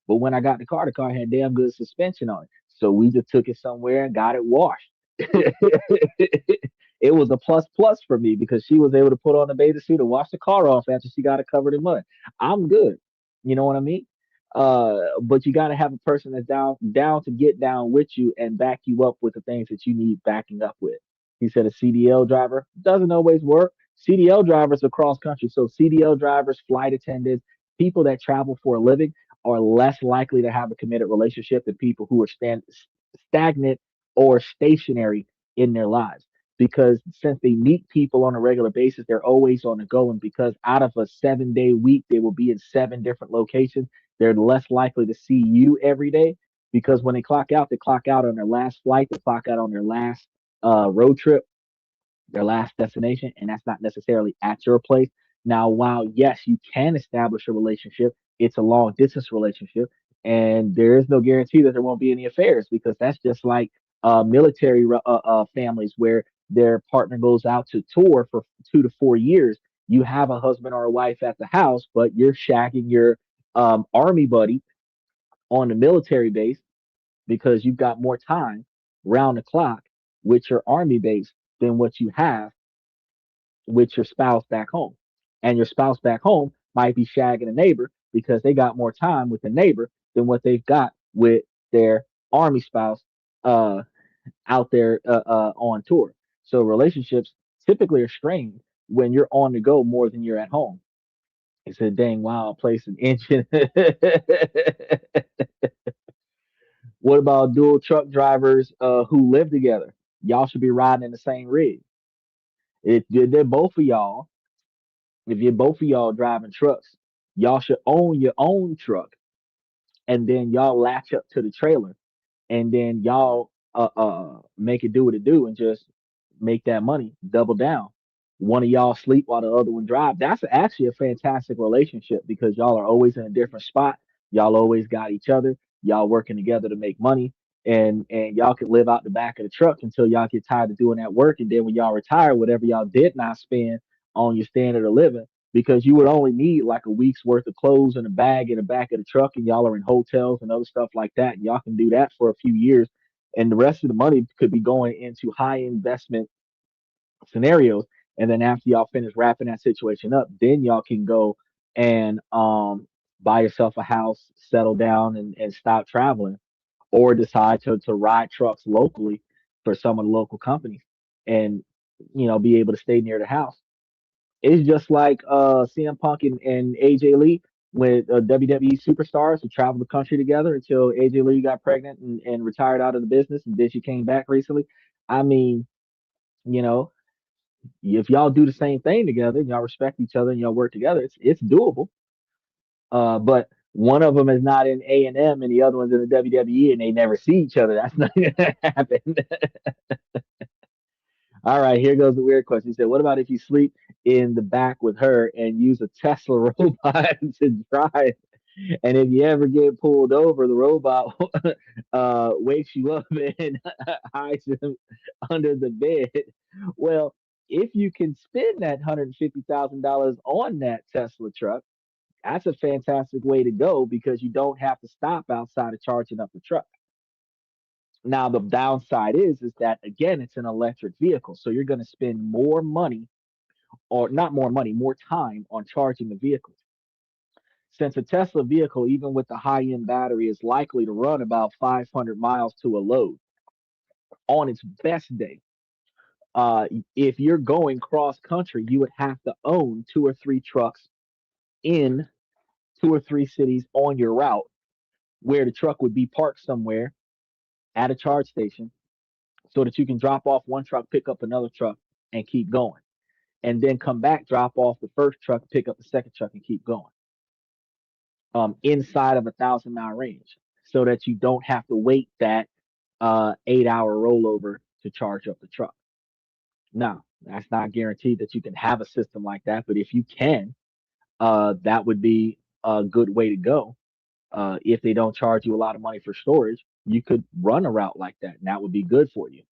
But when I got the car had damn good suspension on it. So we just took it somewhere and got it washed. It was a plus plus for me because she was able to put on a bathing suit and wash the car off after she got it covered in mud. I'm good. You know what I mean? But you got to have a person that's down to get down with you and back you up with the things that you need backing up with. He said a CDL driver doesn't always work. CDL drivers across country, so CDL drivers, flight attendants, people that travel for a living are less likely to have a committed relationship than people who are stagnant or stationary in their lives. Because since they meet people on a regular basis, they're always on the go. And because out of a 7-day week, they will be in 7 different locations, they're less likely to see you every day. Because when they clock out on their last flight, they clock out on their last road trip, their last destination, and that's not necessarily at your place. Now, while yes, you can establish a relationship, it's a long distance relationship, and there is no guarantee that there won't be any affairs because that's just like military families where their partner goes out to tour for 2 to 4 years, you have a husband or a wife at the house, but you're shagging your army buddy on the military base because you've got more time round the clock with your army base than what you have with your spouse back home. And your spouse back home might be shagging a neighbor because they got more time with the neighbor than what they've got with their army spouse uh, out there on tour. So relationships typically are strained when you're on the go more than you're at home. It's a dang wild place and engine. What about dual truck drivers who live together? Y'all should be riding in the same rig. If they're both of y'all, if you're both of y'all driving trucks, y'all should own your own truck, and then y'all latch up to the trailer, and then y'all make it do what it do, and just make that money, double down. One of y'all sleep while the other one drive. That's actually a fantastic relationship because y'all are always in a different spot. Y'all always got each other. Y'all working together to make money, and y'all can live out the back of the truck until y'all get tired of doing that work. And then when y'all retire, whatever y'all did not spend on your standard of living, because you would only need like a week's worth of clothes and a bag in the back of the truck, and y'all are in hotels and other stuff like that, and y'all can do that for a few years, and the rest of the money could be going into high investment scenarios. And then after y'all finish wrapping that situation up, then y'all can go and buy yourself a house, settle down, and stop traveling, or decide to ride trucks locally for some of the local companies, and be able to stay near the house. It's just like CM Punk and AJ Lee with WWE superstars who traveled the country together until AJ Lee got pregnant and retired out of the business, and then she came back recently. I mean, you know, if y'all do the same thing together, and y'all respect each other and y'all work together, it's doable. But one of them is not in A&M and the other one's in the WWE, and they never see each other. That's not gonna happen. All right, here goes the weird question. He said, "What about if you sleep in the back with her and use a Tesla robot to drive? And if you ever get pulled over, the robot wakes you up and hides him under the bed." Well, if you can spend that $150,000 on that Tesla truck, that's a fantastic way to go because you don't have to stop outside of charging up the truck. Now, the downside is that again, it's an electric vehicle, so you're going to spend more money, or not more money, more time on charging the vehicle. Since a Tesla vehicle, even with the high end battery, is likely to run about 500 miles to a load on its best day. If you're going cross country, you would have to own 2 or 3 trucks in 2 or 3 cities on your route, where the truck would be parked somewhere at a charge station so that you can drop off one truck, pick up another truck, and keep going. And then come back, drop off the first truck, pick up the second truck, and keep going, inside of a 1,000 mile range, so that you don't have to wait that 8 hour rollover to charge up the truck. Now, that's not guaranteed that you can have a system like that, but if you can, that would be a good way to go. If they don't charge you a lot of money for storage, you could run a route like that, and that would be good for you.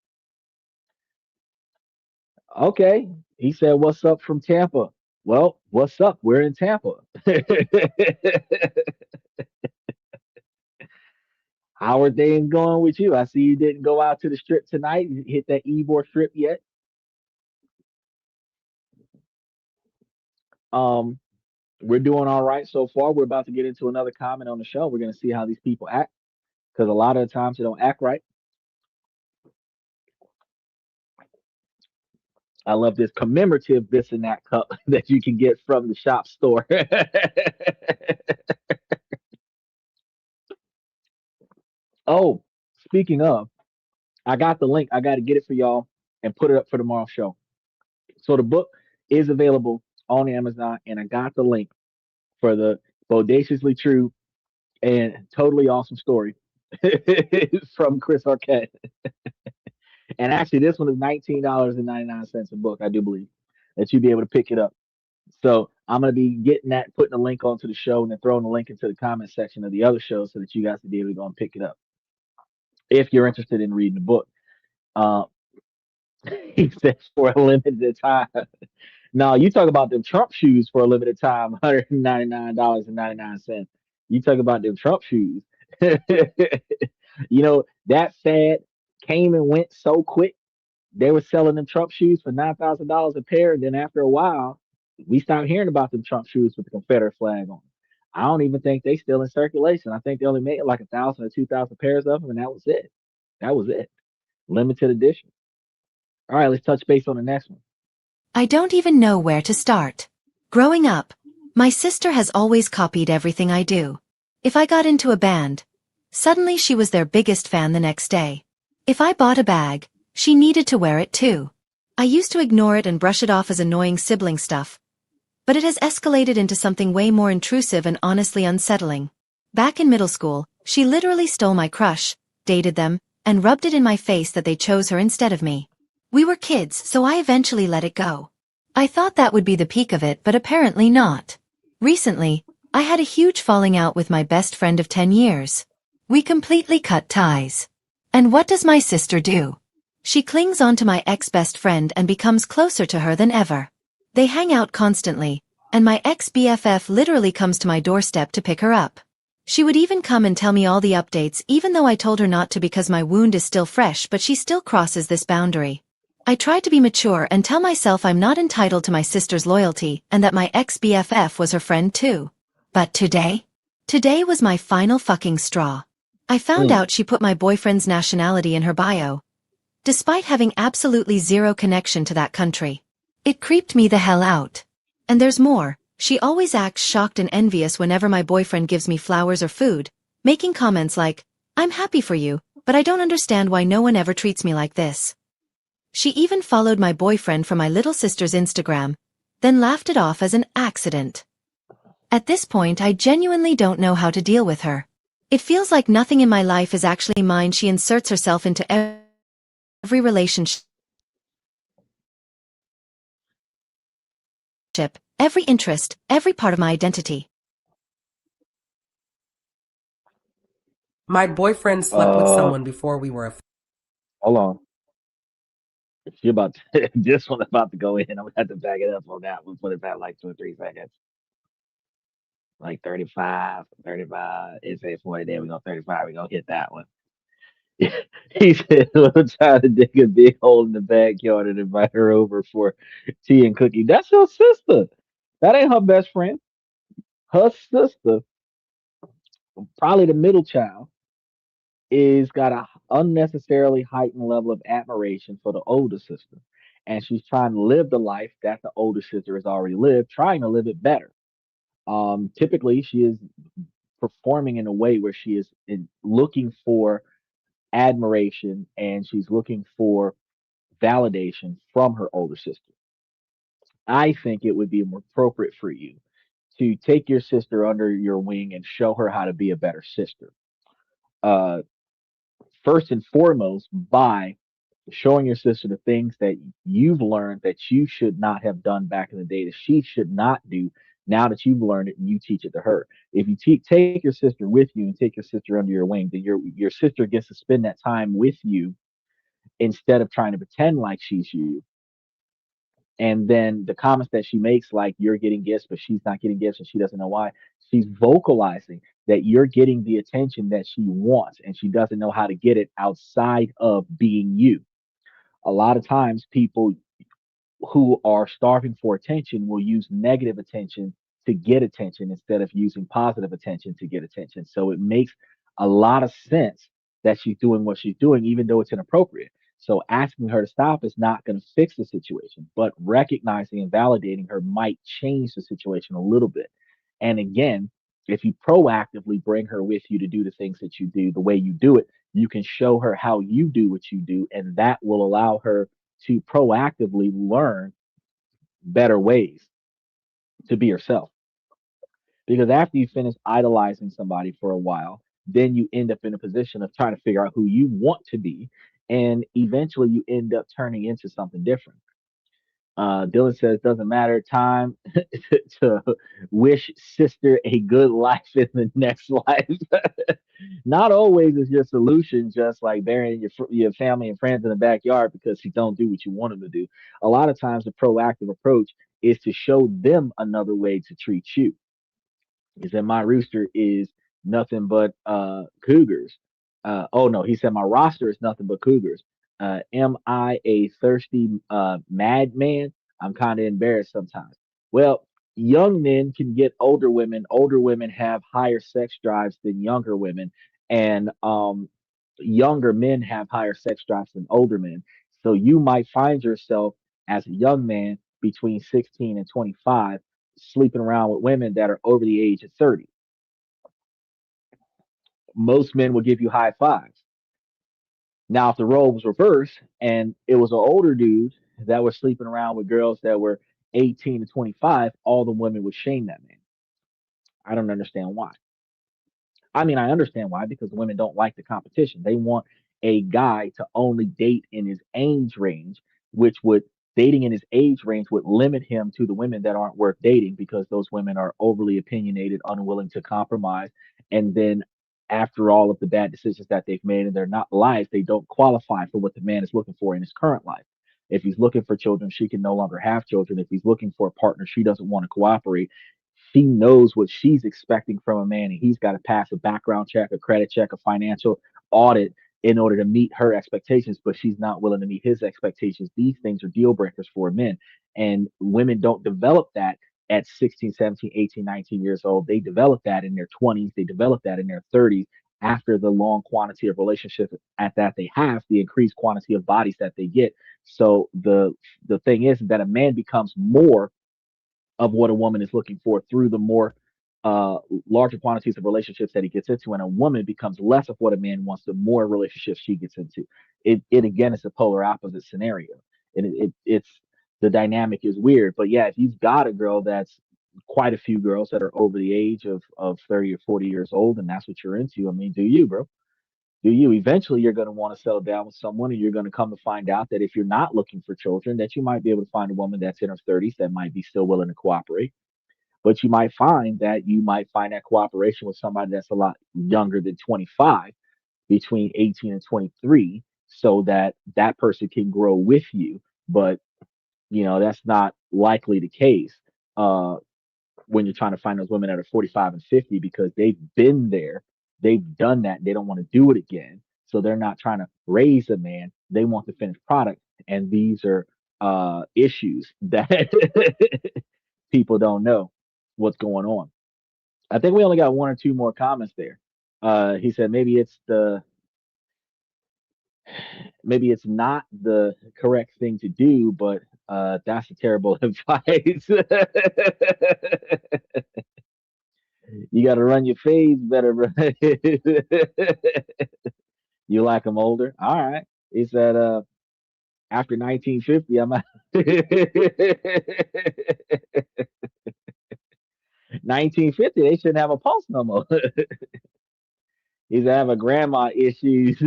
Okay. He said, "What's up from Tampa?" Well, what's up? We're in Tampa. How are things going with you? I see you didn't go out to the strip tonight. You hit that Ybor strip yet? Um, we're doing all right so far. We're about to get into another comment on the show. We're going to see how these people act because a lot of the times they don't act right. I love this commemorative this and that cup that you can get from the shop store. Oh, speaking of, I got the link. I got to get it for y'all and put it up for tomorrow's show. So the book is available on Amazon, and I got the link for the bodaciously true and totally awesome story from Chris Arquette. And actually, this one is $19.99 a book, I do believe, that you'll be able to pick it up. So I'm gonna be getting that, putting a link onto the show, and then throwing a link into the comment section of the other show so that you guys can be able to go and pick it up if you're interested in reading the book. Uh, He said for a limited time. No, you talk about them Trump shoes for a limited time, $199.99. You talk about them Trump shoes. That fad came and went so quick. They were selling them Trump shoes for $9,000 a pair, and then after a while, we stopped hearing about them Trump shoes with the Confederate flag on them. I don't even think they still in circulation. I think they only made like 1,000 or 2,000 pairs of them, and that was it. That was it. Limited edition. All right, let's touch base on the next one. I don't even know where to start. Growing up, my sister has always copied everything I do. If I got into a band, suddenly she was their biggest fan the next day. If I bought a bag, she needed to wear it too. I used to ignore it and brush it off as annoying sibling stuff, but it has escalated into something way more intrusive and honestly unsettling. Back in middle school, she literally stole my crush, dated them, and rubbed it in my face that they chose her instead of me. We were kids, so I eventually let it go. I thought that would be the peak of it, but apparently not. Recently, I had a huge falling out with my best friend of 10 years. We completely cut ties. And what does my sister do? She clings on to my ex-best friend and becomes closer to her than ever. They hang out constantly, and my ex-BFF literally comes to my doorstep to pick her up. She would even come and tell me all the updates even though I told her not to because my wound is still fresh, but she still crosses this boundary. I tried to be mature and tell myself I'm not entitled to my sister's loyalty and that my ex-BFF was her friend too. But today was my final fucking straw. I found Mm. out she put my boyfriend's nationality in her bio, despite having absolutely zero connection to that country. It creeped me the hell out. And there's more. She always acts shocked and envious whenever my boyfriend gives me flowers or food, making comments like, "I'm happy for you, but I don't understand why no one ever treats me like this." She even followed my boyfriend from my little sister's Instagram, then laughed it off as an accident. At this point, I genuinely don't know how to deal with her. It feels like nothing in my life is actually mine. She inserts herself into every relationship, every interest, every part of my identity. My boyfriend slept with Uh, someone before we were. Hold on. She about to, this one about to go in. I'm gonna have to back it up on that one. Put it back like 2 or 3 seconds. Like 35, 35. It's a 40. There we go. 35. We gonna hit that one. He said, "We'll try to dig a big hole in the backyard and invite her over for tea and cookie." That's your sister. That ain't her best friend. Her sister, probably the middle child, is got a unnecessarily heightened level of admiration for the older sister, and she's trying to live the life that the older sister has already lived, trying to live it better. Typically, she is performing in a way where she is looking for admiration and she's looking for validation from her older sister. I think it would be more appropriate for you to take your sister under your wing and show her how to be a better sister. Uh, First and foremost, by showing your sister the things that you've learned that you should not have done back in the day, that she should not do now that you've learned it and you teach it to her. If you take your sister with you and take your sister under your wing, then your sister gets to spend that time with you instead of trying to pretend like she's you. And then the comments that she makes, like you're getting gifts, but she's not getting gifts and she doesn't know why, she's vocalizing that you're getting the attention that she wants and she doesn't know how to get it outside of being you. A lot of times, people who are starving for attention will use negative attention to get attention instead of using positive attention to get attention. So it makes a lot of sense that she's doing what she's doing, even though it's inappropriate. So asking her to stop is not going to fix the situation, but recognizing and validating her might change the situation a little bit. And again, if you proactively bring her with you to do the things that you do the way you do it, you can show her how you do what you do, and that will allow her to proactively learn better ways to be yourself. Because after you finish idolizing somebody for a while, then you end up in a position of trying to figure out who you want to be. And eventually you end up turning into something different. Dylan says, doesn't matter. Time to wish sister a good life in the next life. Not always is your solution just like burying your family and friends in the backyard because you don't do what you want them to do. A lot of times, the proactive approach is to show them another way to treat you. He said my rooster is nothing but cougars. Oh no, he said my roster is nothing but cougars. Am I a thirsty madman? I'm kind of embarrassed sometimes. Well, young men can get older women. Older women have higher sex drives than younger women, and younger men have higher sex drives than older men. So you might find yourself as a young man between 16 and 25 sleeping around with women that are over the age of 30. Most men will give you high fives. Now, if the role was reversed and it was an older dude that was sleeping around with girls that were 18 to 25, all the women would shame that man. I don't understand why. I mean, I understand why, because women don't like the competition. They want a guy to only date in his age range, which would dating in his age range would limit him to the women that aren't worth dating because those women are overly opinionated, unwilling to compromise. And then after all of the bad decisions that they've made in their not life, they don't qualify for what the man is looking for in his current life. If he's looking for children, she can no longer have children. If he's looking for a partner, she doesn't want to cooperate. She knows what she's expecting from a man, and he's got to pass a background check, a credit check, a financial audit in order to meet her expectations, but she's not willing to meet his expectations. These things are deal breakers for men, and women don't develop that at 16, 17, 18, 19 years old. They develop that in their 20s, they develop that in their 30s after the long quantity of relationships at that they have, the increased quantity of bodies that they get. So the thing is that a man becomes more of what a woman is looking for through the more uh, larger quantities of relationships that he gets into, and a woman becomes less of what a man wants the more relationships she gets into. It again is a polar opposite scenario, and it's the dynamic is weird. But yeah, if you've got a girl that's quite a few girls that are over the age of 30 or 40 years old, and that's what you're into, I mean, do you, bro? Do you? Eventually you're going to want to settle down with someone, and you're going to come to find out that if you're not looking for children, that you might be able to find a woman that's in her 30s that might be still willing to cooperate. But you might find that you might find that cooperation with somebody that's a lot younger than 25, between 18 and 23, so that that person can grow with you. But that's not likely the case. When you're trying to find those women that are 45 and 50, because they've been there, they've done that, they don't want to do it again. So they're not trying to raise a man, they want the finished product. And these are issues that people don't know what's going on. I think we only got one or two more comments there. He said maybe it's not the correct thing to do, but that's a terrible advice. You got to run your fades better, bro. You like them older? All right. He said, after 1950, I'm out. 1950, they shouldn't have a pulse no more. He's having grandma issues.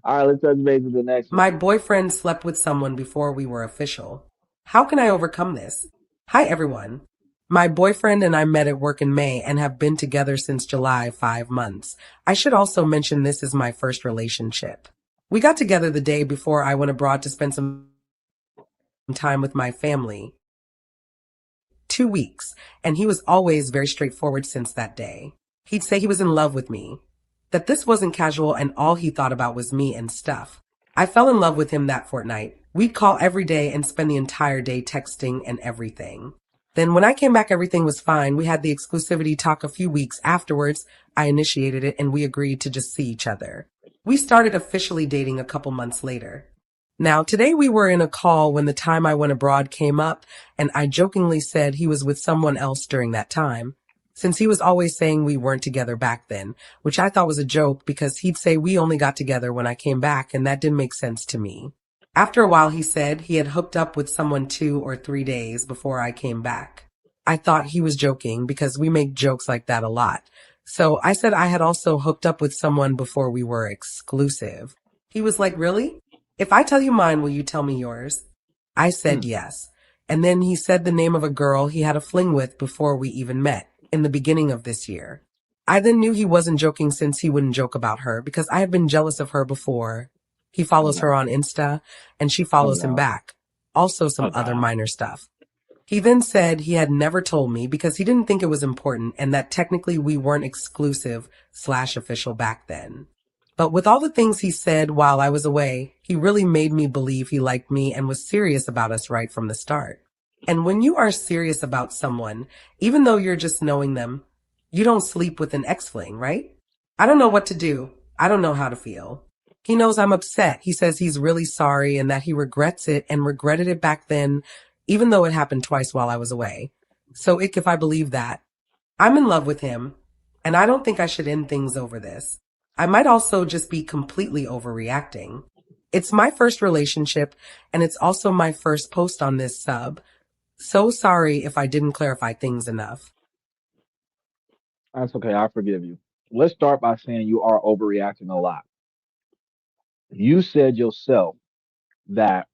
All right, let's touch base with the next one. My boyfriend slept with someone before we were official. How can I overcome this? Hi, everyone. My boyfriend and I met at work in May and have been together since July, 5 months. I should also mention this is my first relationship. We got together the day before I went abroad to spend some time with my family. 2 weeks, and he was always very straightforward since that day. He'd say he was in love with me, that this wasn't casual and all he thought about was me and stuff. I fell in love with him that fortnight. We'd call every day and spend the entire day texting and everything. Then when I came back, everything was fine. We had the exclusivity talk a few weeks afterwards. I initiated it and we agreed to just see each other. We started officially dating a couple months later. Now, today we were in a call when the time I went abroad came up, and I jokingly said he was with someone else during that time, since he was always saying we weren't together back then, which I thought was a joke because he'd say we only got together when I came back, and that didn't make sense to me. After a while, he said he had hooked up with someone 2 or 3 days before I came back. I thought he was joking because we make jokes like that a lot. So I said I had also hooked up with someone before we were exclusive. He was like, really? If I tell you mine, will you tell me yours? I said yes. And then he said the name of a girl he had a fling with before we even met, in the beginning of this year. I then knew he wasn't joking since he wouldn't joke about her because I had been jealous of her before. He Oh follows her God. on Insta and she Oh follows him God. back. Also some Oh other God. minor stuff. He then said he had never told me because he didn't think it was important and that technically we weren't exclusive/official back then. But with all the things he said while I was away, he really made me believe he liked me and was serious about us right from the start. And when you are serious about someone, even though you're just knowing them, you don't sleep with an ex-fling, right? I don't know what to do. I don't know how to feel. He knows I'm upset. He says he's really sorry and that he regrets it and regretted it back then, even though it happened twice while I was away. So ick if I believe that. I'm in love with him, and I don't think I should end things over this. I might also just be completely overreacting. It's my first relationship, and it's also my first post on this sub. So sorry if I didn't clarify things enough. That's okay. I forgive you. Let's start by saying you are overreacting a lot. You said yourself that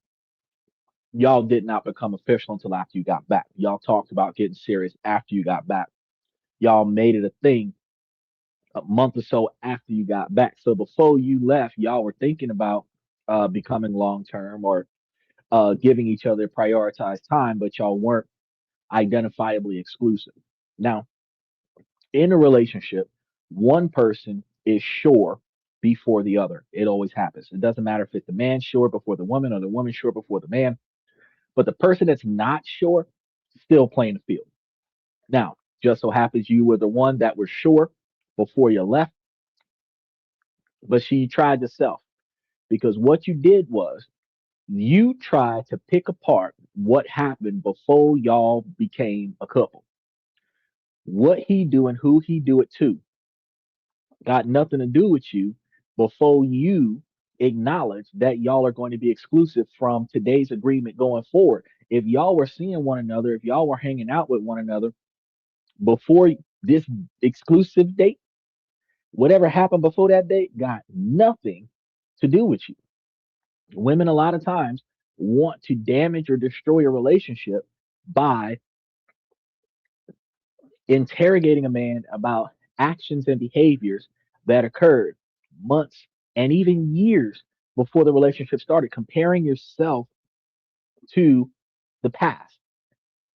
y'all did not become official until after you got back. Y'all talked about getting serious after you got back. Y'all made it a thing a month or so after you got back. So before you left, y'all were thinking about becoming long term or giving each other prioritized time, but y'all weren't identifiably exclusive. Now, in a relationship, one person is sure before the other. It always happens. It doesn't matter if it's the man sure before the woman or the woman sure before the man, but the person that's not sure still playing the field. Now, just so happens you were the one that was sure before you left, but she tried to self because what you did was you tried to pick apart what happened before y'all became a couple. What he do and who he do it to got nothing to do with you before you acknowledge that y'all are going to be exclusive from today's agreement going forward. If y'all were seeing one another, if y'all were hanging out with one another before this exclusive date, whatever happened before that date got nothing to do with you. Women, a lot of times, want to damage or destroy a relationship by interrogating a man about actions and behaviors that occurred months and even years before the relationship started, comparing yourself to the past.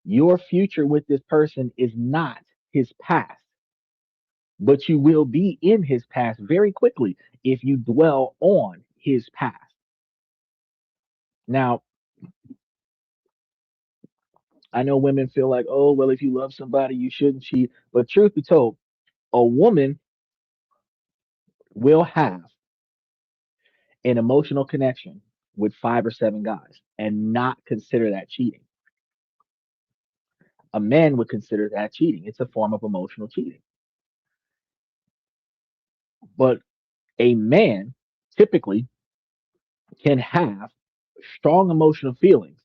Your future with this person is not his past, but you will be in his past very quickly if you dwell on his past. Now, I know women feel like, oh, well, if you love somebody, you shouldn't cheat. But truth be told, a woman will have an emotional connection with 5 or 7 guys and not consider that cheating. A man would consider that cheating. It's a form of emotional cheating. But a man typically can have strong emotional feelings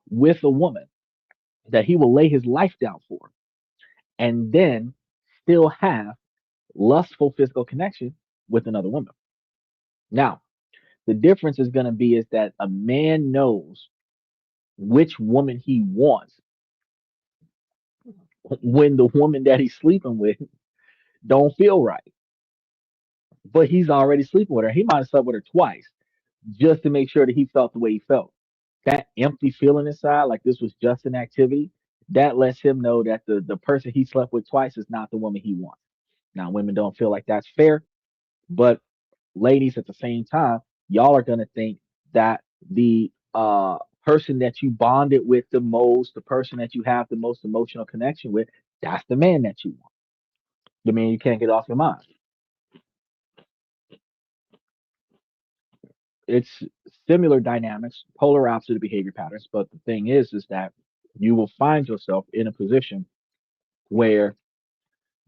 with a woman that he will lay his life down for and then still have lustful physical connection with another woman. Now, the difference is going to be is that a man knows which woman he wants when the woman that he's sleeping with don't feel right. But he's already sleeping with her. He might have slept with her twice just to make sure that he felt the way he felt. That empty feeling inside, like this was just an activity, that lets him know that the person he slept with twice is not the woman he wants. Now, women don't feel like that's fair, but ladies, at the same time, y'all are gonna think that the person that you bonded with the most, the person that you have the most emotional connection with, that's the man that you want. The man you can't get off your mind. It's similar dynamics, polar opposite behavior patterns, but the thing is that you will find yourself in a position where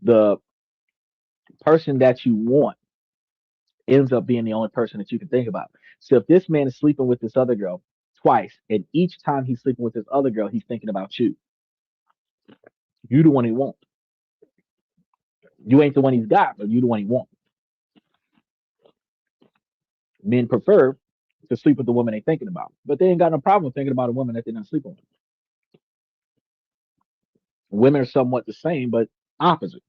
the person that you want ends up being the only person that you can think about. So if this man is sleeping with this other girl twice, and each time he's sleeping with this other girl, he's thinking about you. You the one he wants. You ain't the one he's got, but you the one he wants. Men prefer to sleep with the woman they thinking about, but they ain't got no problem thinking about a woman that they're not sleeping with. Women are somewhat the same, but opposite.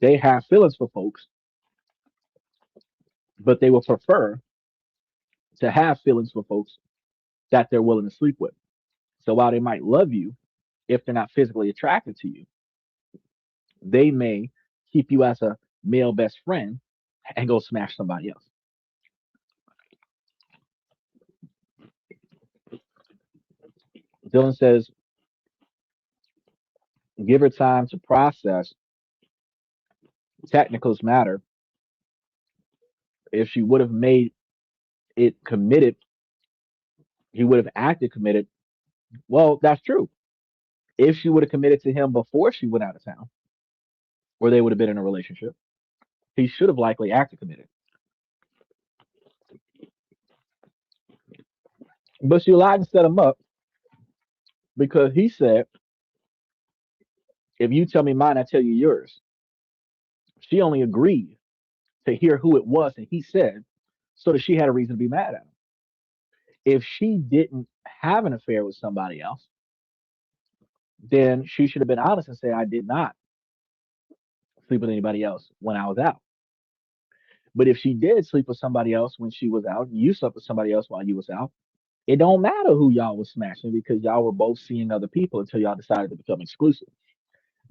They have feelings for folks, but they would prefer to have feelings for folks that they're willing to sleep with. So while they might love you, if they're not physically attracted to you, they may keep you as a male best friend and go smash somebody else. Dylan says, give her time to process. Technicals matter. If she would have made it committed, he would have acted committed. Well, that's true. If she would have committed to him before she went out of town, or they would have been in a relationship, he should have likely acted committed. But she lied and set him up because he said, if you tell me mine, I tell you yours. She only agreed to hear who it was that he said so that she had a reason to be mad at him. If she didn't have an affair with somebody else, then she should have been honest and say, I did not sleep with anybody else when I was out. But if she did sleep with somebody else when she was out, you slept with somebody else while you was out, it don't matter who y'all was smashing because y'all were both seeing other people until y'all decided to become exclusive.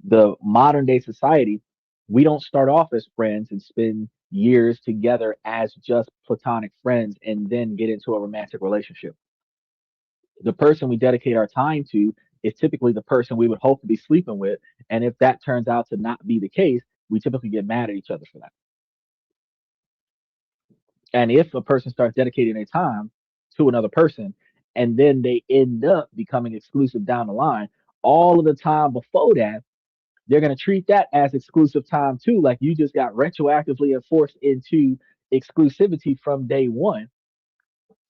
The modern day society, we don't start off as friends and spend years together as just platonic friends and then get into a romantic relationship. The person we dedicate our time to is typically the person we would hope to be sleeping with. And if that turns out to not be the case, we typically get mad at each other for that. And if a person starts dedicating their time to another person and then they end up becoming exclusive down the line, all of the time before that, they're going to treat that as exclusive time too. Like you just got retroactively enforced into exclusivity from day one.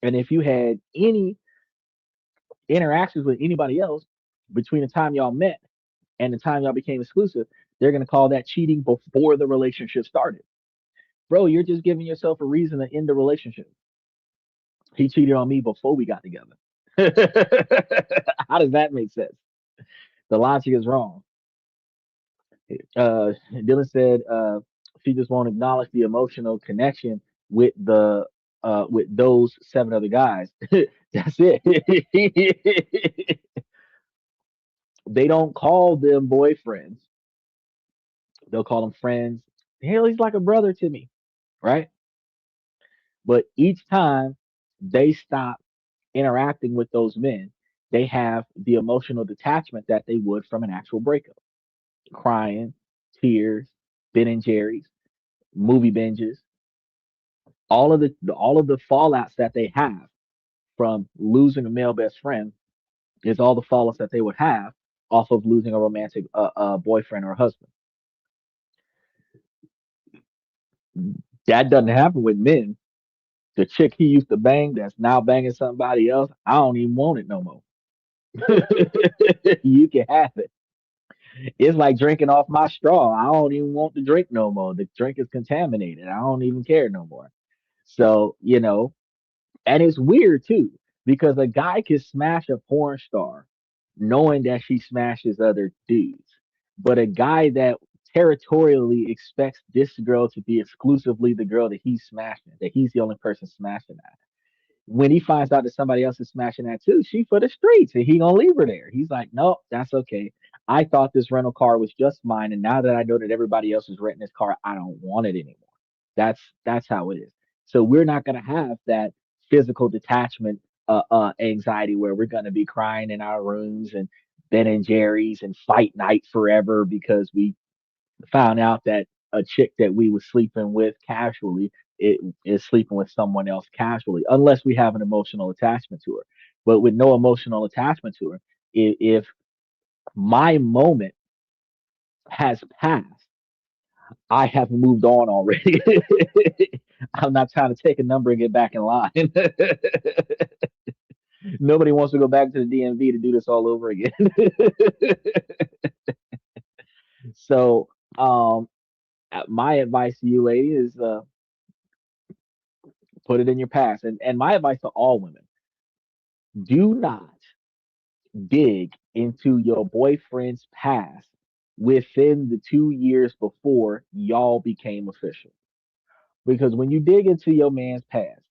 And if you had any interactions with anybody else between the time y'all met and the time y'all became exclusive, they're going to call that cheating before the relationship started. Bro, you're just giving yourself a reason to end the relationship. He cheated on me before we got together. How does that make sense? The logic is wrong. Dylan said she just won't acknowledge the emotional connection with those seven other guys. That's it. They don't call them boyfriends. They'll call them friends. Hell, he's like a brother to me, right? But each time they stop interacting with those men, they have the emotional detachment that they would from an actual breakup. Crying, tears, Ben and Jerry's, movie binges, all of the fallouts that they have from losing a male best friend is all the fallouts that they would have off of losing a romantic boyfriend or husband. That doesn't happen with men. The chick he used to bang that's now banging somebody else, I don't even want it no more. You can have it. It's like drinking off my straw. I don't even want the drink no more. The drink is contaminated. I don't even care no more. So, and it's weird too, because a guy can smash a porn star knowing that she smashes other dudes. But a guy that territorially expects this girl to be exclusively the girl that he's smashing, that he's the only person smashing that. When he finds out that somebody else is smashing that too, she for the streets and he gonna leave her there. He's like, nope, that's okay. I thought this rental car was just mine, and now that I know that everybody else is renting this car, I don't want it anymore. That's how it is. So we're not gonna have that physical detachment anxiety where we're gonna be crying in our rooms and Ben and Jerry's and fight night forever because we found out that a chick that we was sleeping with casually it is sleeping with someone else casually, unless we have an emotional attachment to her. But with no emotional attachment to her, if my moment has passed, I have moved on already. I'm not trying to take a number and get back in line. Nobody wants to go back to the DMV to do this all over again. So, my advice to you, lady, is put it in your past. And my advice to all women: do not dig into your boyfriend's past within the 2 years before y'all became official. Because when you dig into your man's past,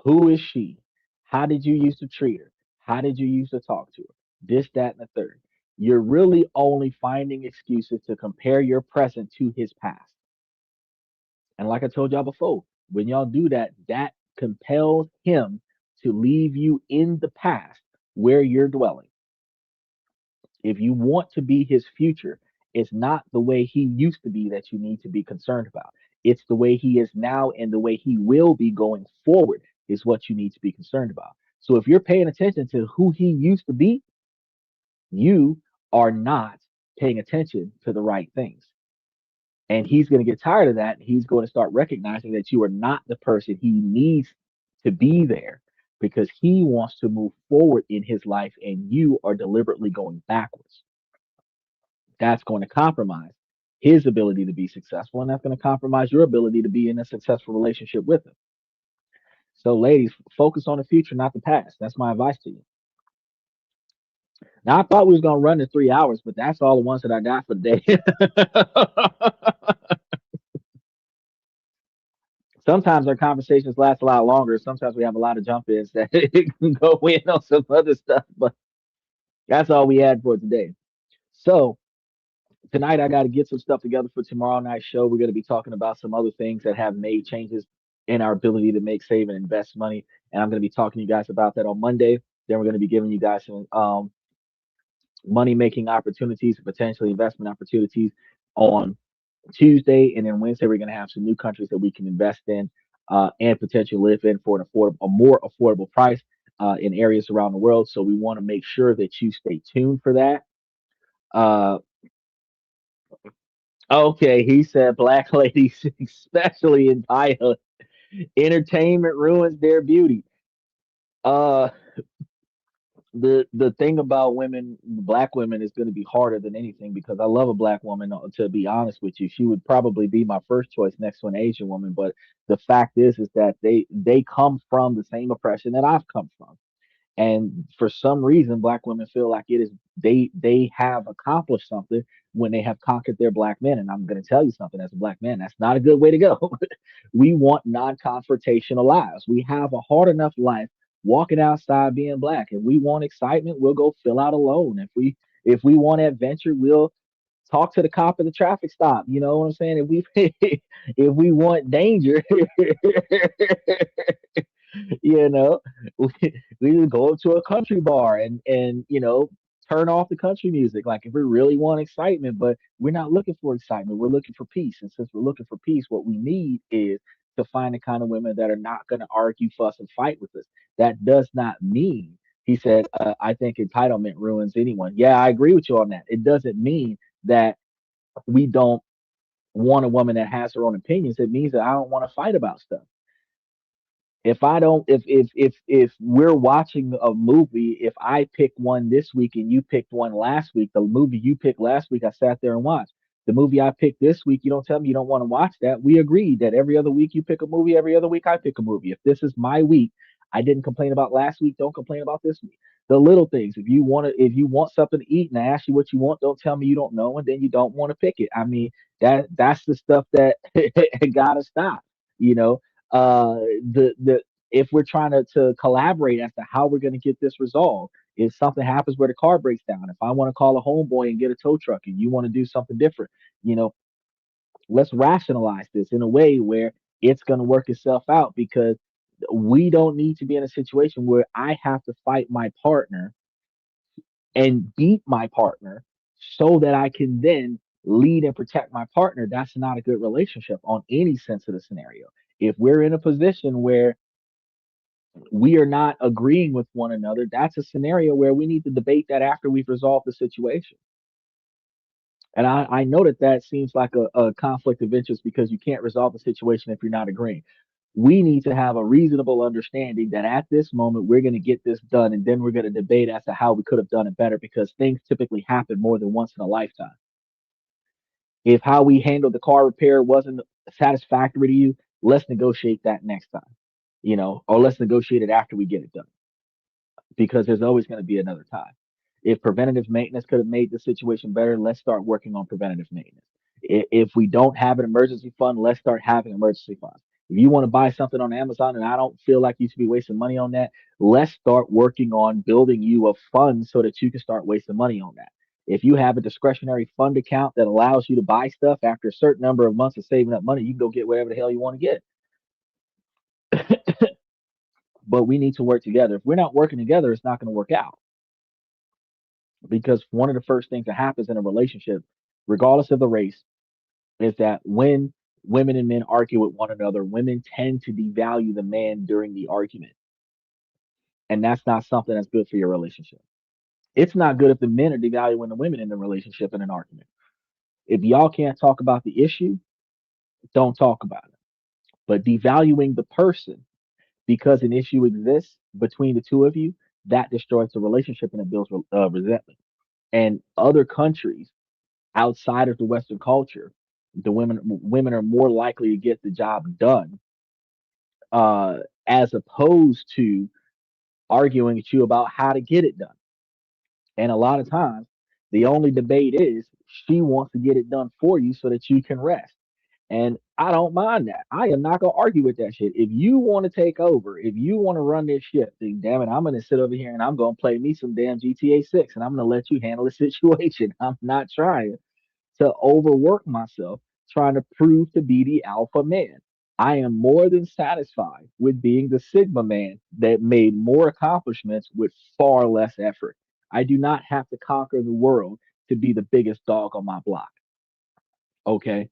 who is she? How did you used to treat her? How did you used to talk to her? This, that, and the third. You're really only finding excuses to compare your present to his past. And like I told y'all before, when y'all do that, that compels him to leave you in the past where you're dwelling. If you want to be his future, it's not the way he used to be that you need to be concerned about. It's the way he is now and the way he will be going forward is what you need to be concerned about. So if you're paying attention to who he used to be, you are not paying attention to the right things. And he's going to get tired of that. He's going to start recognizing that you are not the person he needs to be there because he wants to move forward in his life and you are deliberately going backwards. That's going to compromise his ability to be successful, and that's going to compromise your ability to be in a successful relationship with him. So, ladies, focus on the future, not the past. That's my advice to you. Now, I thought we was going to run to 3 hours, but that's all the ones that I got for the day. Sometimes our conversations last a lot longer. Sometimes we have a lot of jump ins that can go in on some other stuff, but that's all we had for today. So, tonight I got to get some stuff together for tomorrow night's show. We're going to be talking about some other things that have made changes in our ability to make, save, and invest money. And I'm going to be talking to you guys about that on Monday. Then we're going to be giving you guys some money making opportunities, potentially investment opportunities on Tuesday. And then Wednesday, we're going to have some new countries that we can invest in and potentially live in for a more affordable price in areas around the world. So we want to make sure that you stay tuned for that. Uh, Okay, he said black ladies, especially in Thailand, entertainment ruins their beauty. Uh, the thing about women, black women, is going to be harder than anything because I love a black woman. To be honest with you, she would probably be my first choice next to an Asian woman. But the fact is that they come from the same oppression that I've come from. And for some reason, black women feel like it is they have accomplished something when they have conquered their black men. And I'm going to tell you something as a black man, that's not a good way to go. We want non-confrontational lives. We have a hard enough life walking outside being black. If we want excitement, we'll go fill out a loan. If we want adventure, we'll talk to the cop at the traffic stop. You know what I'm saying? If we if we want danger, you know, we just go to a country bar and turn off the country music. Like if we really want excitement, but we're not looking for excitement, we're looking for peace. And since we're looking for peace, what we need is to find the kind of women that are not going to argue, fuss, and fight with us. That does not mean, he said, I think entitlement ruins anyone. Yeah, I agree with you on that. It doesn't mean that we don't want a woman that has her own opinions. It means that I don't want to fight about stuff. If I don't, if we're watching a movie, if I pick one this week and you picked one last week, the movie you picked last week I sat there and watched. The movie I picked this week, you don't tell me you don't want to watch that. We agreed that every other week you pick a movie, every other week I pick a movie. If this is my week, I didn't complain about last week, don't complain about this week. The little things. If you want something to eat and I ask you what you want, don't tell me you don't know and then you don't want to pick it. I mean, that's the stuff that gotta stop. You know, the if we're trying to collaborate as to how we're going to get this resolved, if something happens where the car breaks down, if I want to call a homeboy and get a tow truck and you want to do something different, you know, let's rationalize this in a way where it's going to work itself out because we don't need to be in a situation where I have to fight my partner and beat my partner so that I can then lead and protect my partner. That's not a good relationship on any sense of the scenario. If we're in a position where we are not agreeing with one another, that's a scenario where we need to debate that after we've resolved the situation. And I know that seems like a conflict of interest because you can't resolve the situation if you're not agreeing. We need to have a reasonable understanding that at this moment we're going to get this done and then we're going to debate as to how we could have done it better because things typically happen more than once in a lifetime. If how we handled the car repair wasn't satisfactory to you, let's negotiate that next time, or let's negotiate it after we get it done because there's always going to be another time. If preventative maintenance could have made the situation better, let's start working on preventative maintenance. If we don't have an emergency fund, let's start having emergency funds. If you want to buy something on Amazon and I don't feel like you should be wasting money on that, let's start working on building you a fund so that you can start wasting money on that. If you have a discretionary fund account that allows you to buy stuff after a certain number of months of saving up money, you can go get whatever the hell you want to get. But we need to work together. If we're not working together, it's not going to work out. Because one of the first things that happens in a relationship, regardless of the race, is that when women and men argue with one another, women tend to devalue the man during the argument. And that's not something that's good for your relationship. It's not good if the men are devaluing the women in the relationship in an argument. If y'all can't talk about the issue, don't talk about it. But devaluing the person because an issue exists between the two of you, that destroys the relationship and it builds resentment. And other countries outside of the Western culture, the women are more likely to get the job done, uh, as opposed to arguing with you about how to get it done. And a lot of times, the only debate is she wants to get it done for you so that you can rest. And I don't mind that. I am not gonna argue with that shit. If you want to take over, if you want to run this ship, then damn it, I'm gonna sit over here and I'm gonna play me some damn GTA 6 and I'm gonna let you handle the situation. I'm not trying to overwork myself trying to prove to be the alpha man. I am more than satisfied with being the Sigma man that made more accomplishments with far less effort. I do not have to conquer the world to be the biggest dog on my block. Okay.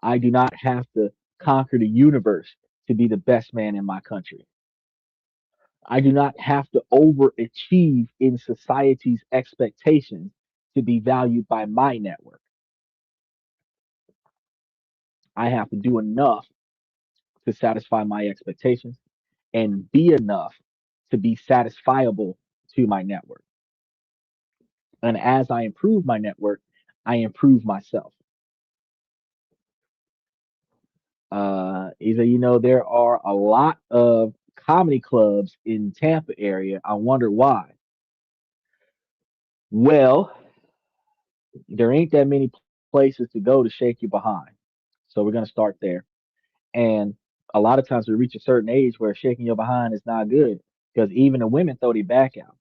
I do not have to conquer the universe to be the best man in my country. I do not have to overachieve in society's expectations to be valued by my network. I have to do enough to satisfy my expectations and be enough to be satisfiable to my network. And as I improve my network, I improve myself. Either there are a lot of comedy clubs in Tampa area. I wonder why. Well, there ain't that many places to go to shake you behind. So we're gonna start there. And a lot of times we reach a certain age where shaking your behind is not good because even the women throw their back out.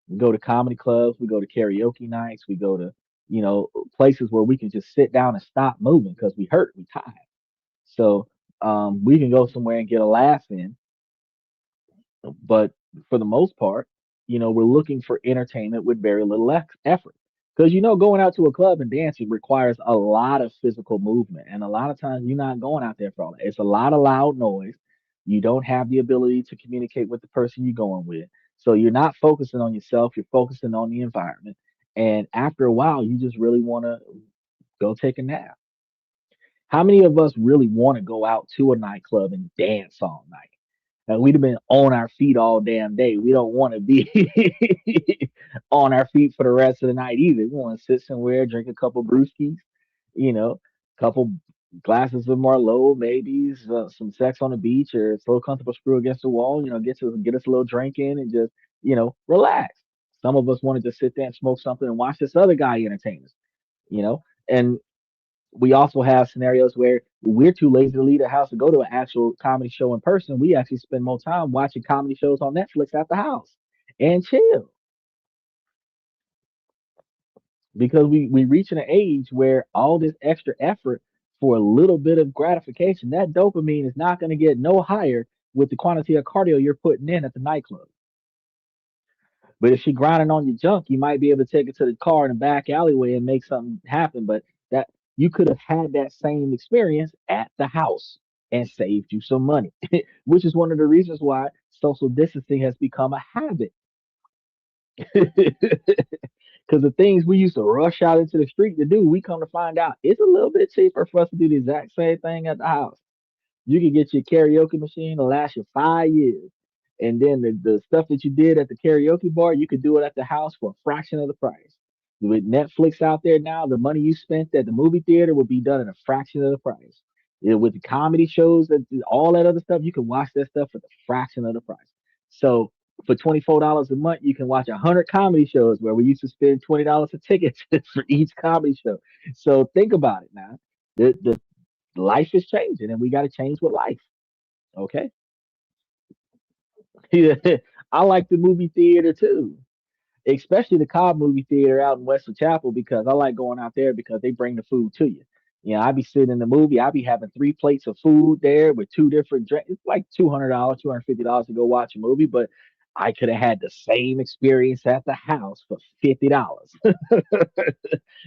We go to comedy clubs, we go to karaoke nights, we go to, places where we can just sit down and stop moving because we hurt, we tired. So we can go somewhere and get a laugh in. But for the most part, we're looking for entertainment with very little effort. Because going out to a club and dancing requires a lot of physical movement, and a lot of times you're not going out there for all that. It's a lot of loud noise. You don't have the ability to communicate with the person you're going with, so you're not focusing on yourself. You're focusing on the environment, and after a while, you just really want to go take a nap. How many of us really want to go out to a nightclub and dance all night? We'd have been on our feet all damn day. We don't want to be on our feet for the rest of the night either. We want to sit somewhere, drink a couple brewskis, couple glasses of Merlot, maybe some sex on the beach, or throw a comfortable screw against the wall. Get us a little drink in and just relax. Some of us wanted to sit there and smoke something and watch this other guy entertain us. And we also have scenarios where we're too lazy to leave the house to go to an actual comedy show in person. We actually spend more time watching comedy shows on Netflix at the house and chill because we reach an age where all this extra effort for a little bit of gratification, that dopamine is not going to get no higher with the quantity of cardio you're putting in at the nightclub. But if she grinding on your junk, you might be able to take it to the car in the back alleyway and make something happen. But that you could have had that same experience at the house and saved you some money, which is one of the reasons why social distancing has become a habit. Because the things we used to rush out into the street to do, we come to find out it's a little bit cheaper for us to do the exact same thing at the house. You can get your karaoke machine to last you 5 years. And then the stuff that you did at the karaoke bar, you could do it at the house for a fraction of the price. With Netflix out there now, the money you spent at the movie theater would be done at a fraction of the price. With the comedy shows and all that other stuff, you can watch that stuff for the fraction of the price. So For $24 a month, you can watch 100 comedy shows where we used to spend $20 a ticket for each comedy show. So think about it now. The life is changing, and we got to change with life. Okay. I like the movie theater too, especially the Cobb movie theater out in Western Chapel because I like going out there because they bring the food to you. I be sitting in the movie, I be having 3 plates of food there with two different drinks. It's like $200, $250 to go watch a movie, but I could have had the same experience at the house for $50.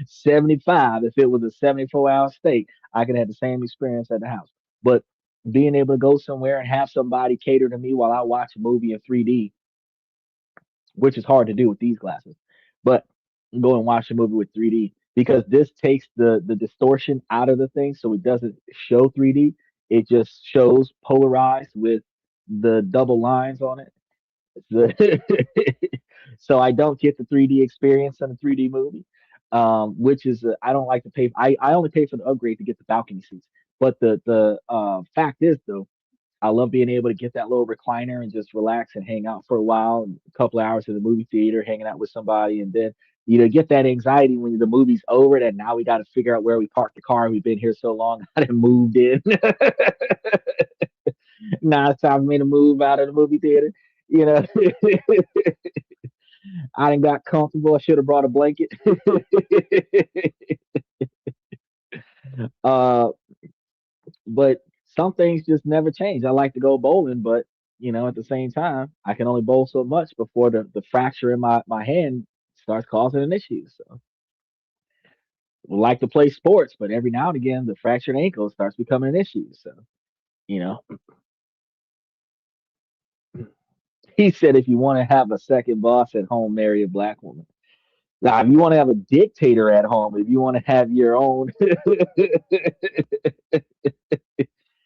75 if it was a 74-hour stay. I could have the same experience at the house. But being able to go somewhere and have somebody cater to me while I watch a movie in 3D, which is hard to do with these glasses. But go and watch a movie with 3D because this takes the distortion out of the thing, so it doesn't show 3D. It just shows polarized with the double lines on it. So I don't get the 3D experience in a 3D movie, which is I don't like to pay. I only pay for the upgrade to get the balcony seats. But the fact is though, I love being able to get that little recliner and just relax and hang out for a while, a couple of hours in the movie theater, hanging out with somebody, and then get that anxiety when the movie's over. That now we got to figure out where we parked the car. We've been here so long, I done moved in. Now it's time for me to move out of the movie theater. You know, I done got comfortable. I should have brought a blanket. uh, but some things just never change. I like to go bowling, but at the same time, I can only bowl so much before the fracture in my hand starts causing an issue. So like to play sports, but every now and again the fractured ankle starts becoming an issue. So, you know, he said if you want to have a second boss at home, marry a black woman. Now, if you want to have a dictator at home, if you want to have your own,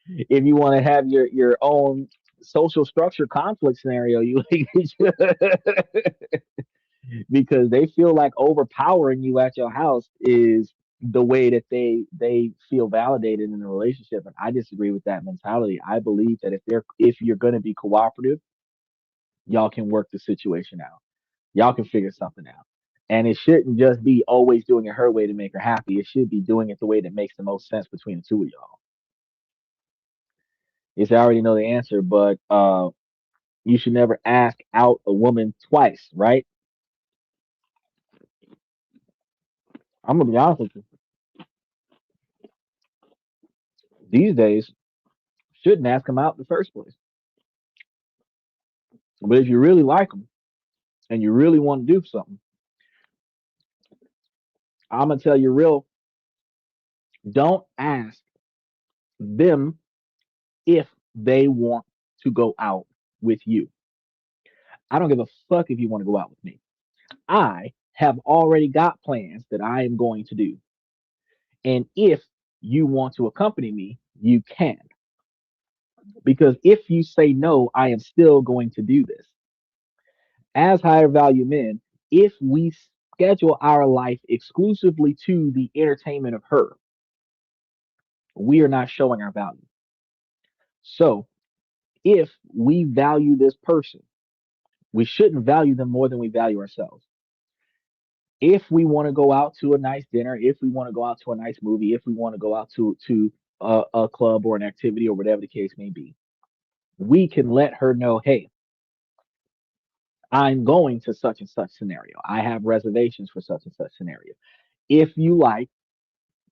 if you want to have your own social structure conflict scenario, you because they feel like overpowering you at your house is the way that they feel validated in a relationship, and I disagree with that mentality. I believe that if you're going to be cooperative, y'all can work the situation out. Y'all can figure something out. And it shouldn't just be always doing it her way to make her happy. It should be doing it the way that makes the most sense between the two of y'all. Yes, I already know the answer, but you should never ask out a woman twice, right? I'm gonna be honest with you. These days, shouldn't ask them out in the first place. But if you really like them and you really want to do something, I'm gonna tell you real. Don't ask them if they want to go out with you. I don't give a fuck if you want to go out with me. I have already got plans that I am going to do. And if you want to accompany me, you can. Because if you say no, I am still going to do this. As higher value men, if we schedule our life exclusively to the entertainment of her, we are not showing our value. So if we value this person, we shouldn't value them more than we value ourselves. If we want to go out to a nice dinner, if we want to go out to a nice movie, if we want to go out to a club or an activity or whatever the case may be, we can let her know, hey, I'm going to such and such scenario. I have reservations for such and such scenario. If you like,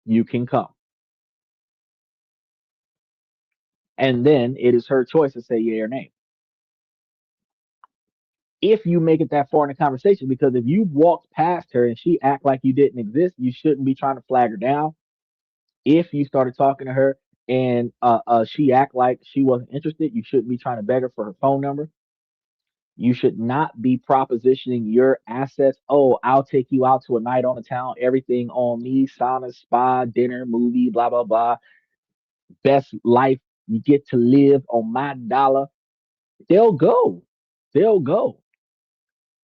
you can come. And then it is her choice to say yay or nay. If you make it that far in the conversation, because if you walked past her and she act like you didn't exist, you shouldn't be trying to flag her down. If you started talking to her and she act like she wasn't interested, you shouldn't be trying to beg her for her phone number. You should not be propositioning your assets. Oh, I'll take you out to a night on the town, everything on me, sauna, spa, dinner, movie, blah, blah, blah. Best life you get to live on my dollar. They'll go. They'll go.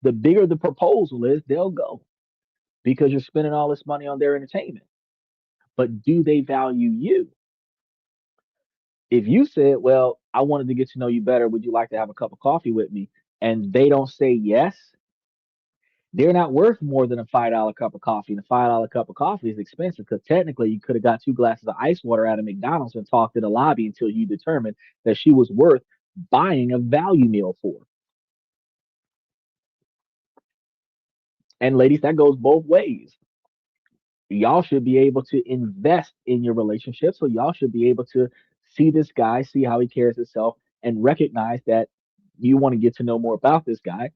The bigger the proposal is, they'll go because you're spending all this money on their entertainment. But do they value you? If you said, well, I wanted to get to know you better, would you like to have a cup of coffee with me? and they don't say yes, they're not worth more than a $5 cup of coffee. And a $5 cup of coffee is expensive because technically you could have got two glasses of ice water out of McDonald's and talked in the lobby until you determined that she was worth buying a value meal for. And ladies, that goes both ways. Y'all should be able to invest in your relationship. So y'all should be able to see this guy, see how he carries himself, and recognize that you want to get to know more about this guy.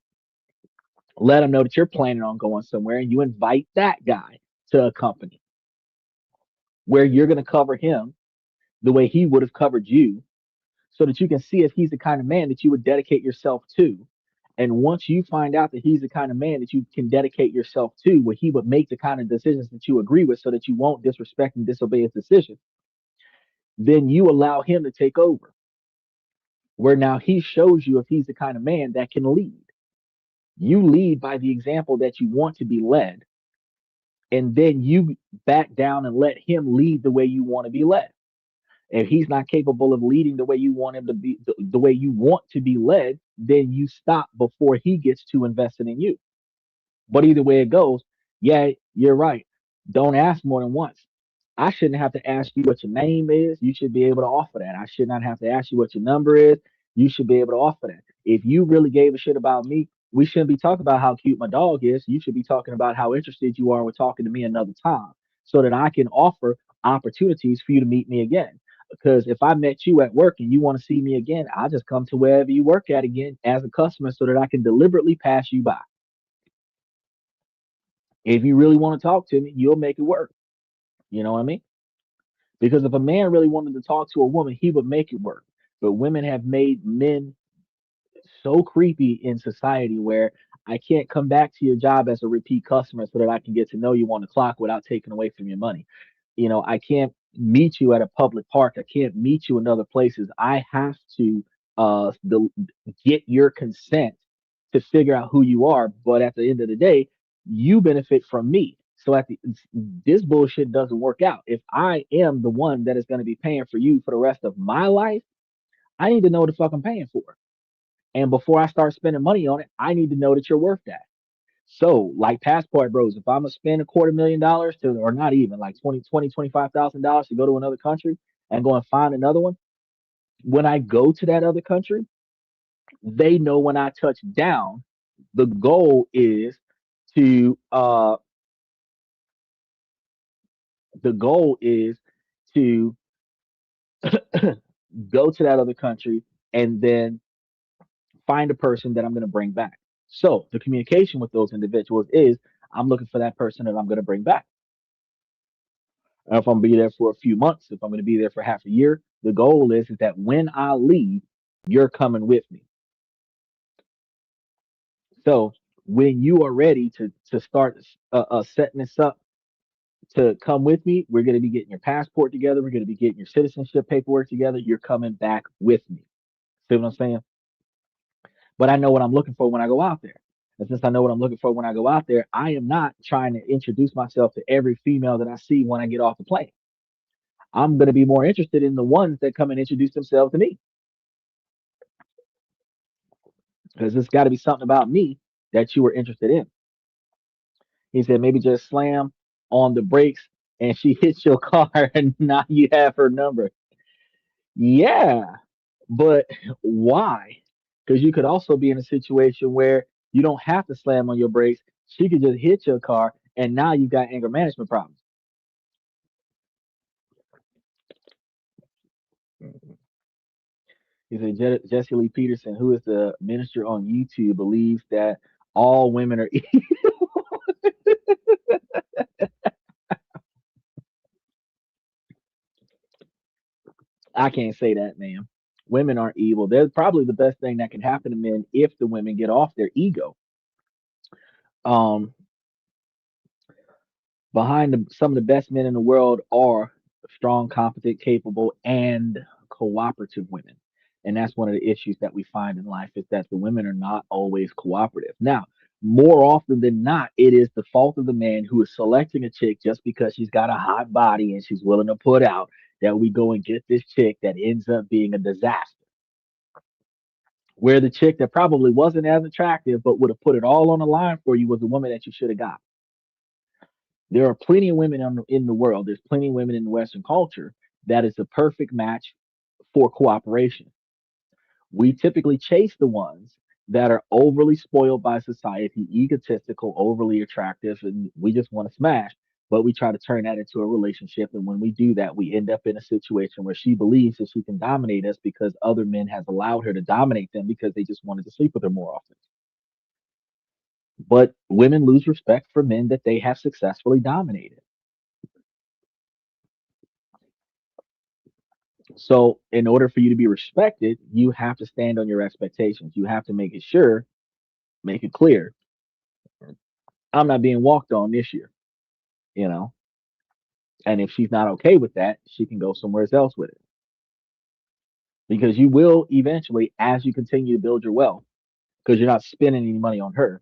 Let him know that you're planning on going somewhere, and you invite that guy to a company where you're going to cover him the way he would have covered you, so that you can see if he's the kind of man that you would dedicate yourself to. And once you find out that he's the kind of man that you can dedicate yourself to, where he would make the kind of decisions that you agree with so that you won't disrespect and disobey his decisions, then you allow him to take over. Where now he shows you if he's the kind of man that can lead. You lead by the example that you want to be led, and then you back down and let him lead the way you want to be led. If he's not capable of leading the way you want him to be, the way you want to be led, then you stop before he gets too invested in you. But either way it goes, yeah, you're right. Don't ask more than once. I shouldn't have to ask you what your name is. You should be able to offer that. I should not have to ask you what your number is. You should be able to offer that. If you really gave a shit about me, we shouldn't be talking about how cute my dog is. You should be talking about how interested you are with talking to me another time so that I can offer opportunities for you to meet me again. Because if I met you at work and you want to see me again, I'll just come to wherever you work at again as a customer so that I can deliberately pass you by. If you really want to talk to me, you'll make it work. You know what I mean? Because if a man really wanted to talk to a woman, he would make it work. But women have made men so creepy in society where I can't come back to your job as a repeat customer so that I can get to know you on the clock without taking away from your money. I can't meet you at a public park. I can't meet you in other places. I have to get your consent to figure out who you are. But at the end of the day, you benefit from me. So this bullshit doesn't work out. If I am the one that is going to be paying for you for the rest of my life, I need to know what the fuck I'm paying for. And before I start spending money on it, I need to know that you're worth that. So, like Passport Bros, if I'm gonna spend $250,000 to, or not even like 25,000 to go to another country and go and find another one, when I go to that other country, they know when I touch down, the goal is to the goal is to go to that other country and then find a person that I'm going to bring back. So the communication with those individuals is I'm looking for that person that I'm going to bring back. And if I'm going to be there for a few months, if I'm going to be there for half a year, the goal is that when I leave, you're coming with me. So when you are ready to start setting this up to come with me, we're going to be getting your passport together. We're going to be getting your citizenship paperwork together. You're coming back with me. See what I'm saying? But I know what I'm looking for when I go out there. And since I know what I'm looking for when I go out there, I am not trying to introduce myself to every female that I see when I get off the plane. I'm going to be more interested in the ones that come and introduce themselves to me because it's got to be something about me that you were interested in. He said maybe just slam on the brakes and she hits your car and now you have her number. Yeah, but why? Because you could also be in a situation where you don't have to slam on your brakes. She could just hit your car and now you've got anger management problems. He said Jesse Lee Peterson, who is the minister on YouTube, believes that all women are I can't say that, man. Women aren't evil. They're probably the best thing that can happen to men if the women get off their ego. Um, behind some of the best men in the world are strong, competent, capable, and cooperative women. And that's one of the issues that we find in life is that the women are not always cooperative. Now, more often than not, it is the fault of the man who is selecting a chick just because she's got a hot body and she's willing to put out that we go and get this chick that ends up being a disaster. Where the chick that probably wasn't as attractive but would have put it all on the line for you was the woman that you should have got. There are plenty of women in the world. There's plenty of women in the Western culture that is the perfect match for cooperation. We typically chase the ones that are overly spoiled by society, egotistical, overly attractive, and we just want to smash. But we try to turn that into a relationship. And when we do that, we end up in a situation where she believes that she can dominate us because other men have allowed her to dominate them because they just wanted to sleep with her more often. But women lose respect for men that they have successfully dominated. So, in order for you to be respected, you have to stand on your expectations. You have to make it clear, I'm not being walked on this year, you know. And if she's not okay with that, she can go somewhere else with it. Because you will eventually, as you continue to build your wealth, because you're not spending any money on her,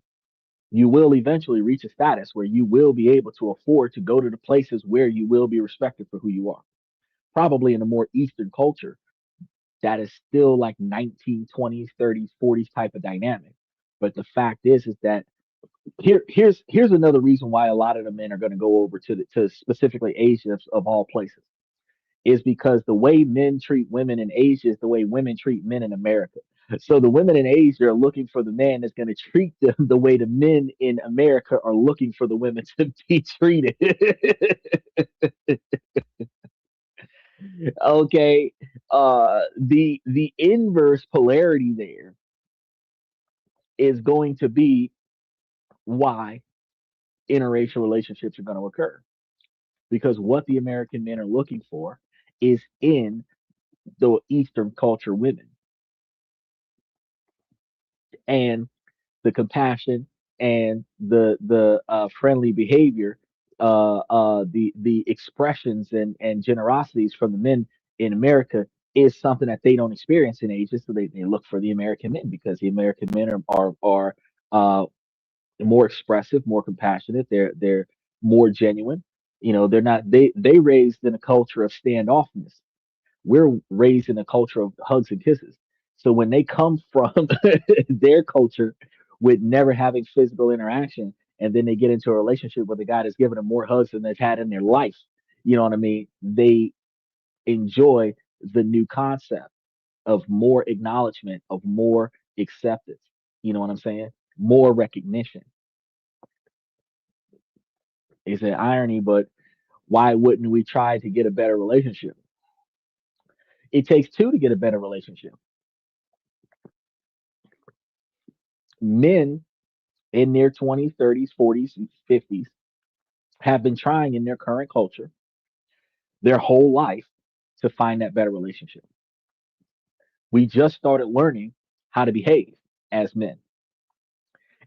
you will eventually reach a status where you will be able to afford to go to the places where you will be respected for who you are. Probably in a more Eastern culture that is still like 1920s, 30s, 40s type of dynamic. But the fact is that here's another reason why a lot of the men are going to go over to specifically Asia of all places is because the way men treat women in Asia is the way women treat men in America. So the women in Asia are looking for the man that's going to treat them the way the men in America are looking for the women to be treated. Okay, the inverse polarity there is going to be why interracial relationships are going to occur, because what the American men are looking for is in the Eastern culture women, and the compassion and the friendly behavior, the expressions and generosities from the men in America is something that they don't experience in Asia. So they look for the American men because the American men are more expressive, more compassionate. They're more genuine. You know, they're not they raised in a culture of standoffness. We're raised in a culture of hugs and kisses. So when they come from their culture with never having physical interaction, and then they get into a relationship with a guy that's given them more hugs than they've had in their life, you know what I mean? They enjoy the new concept of more acknowledgement, of more acceptance. You know what I'm saying? More recognition. It's an irony, but why wouldn't we try to get a better relationship? It takes two to get a better relationship. Men in their 20s, 30s, 40s, and 50s have been trying in their current culture their whole life to find that better relationship. We just started learning how to behave as men.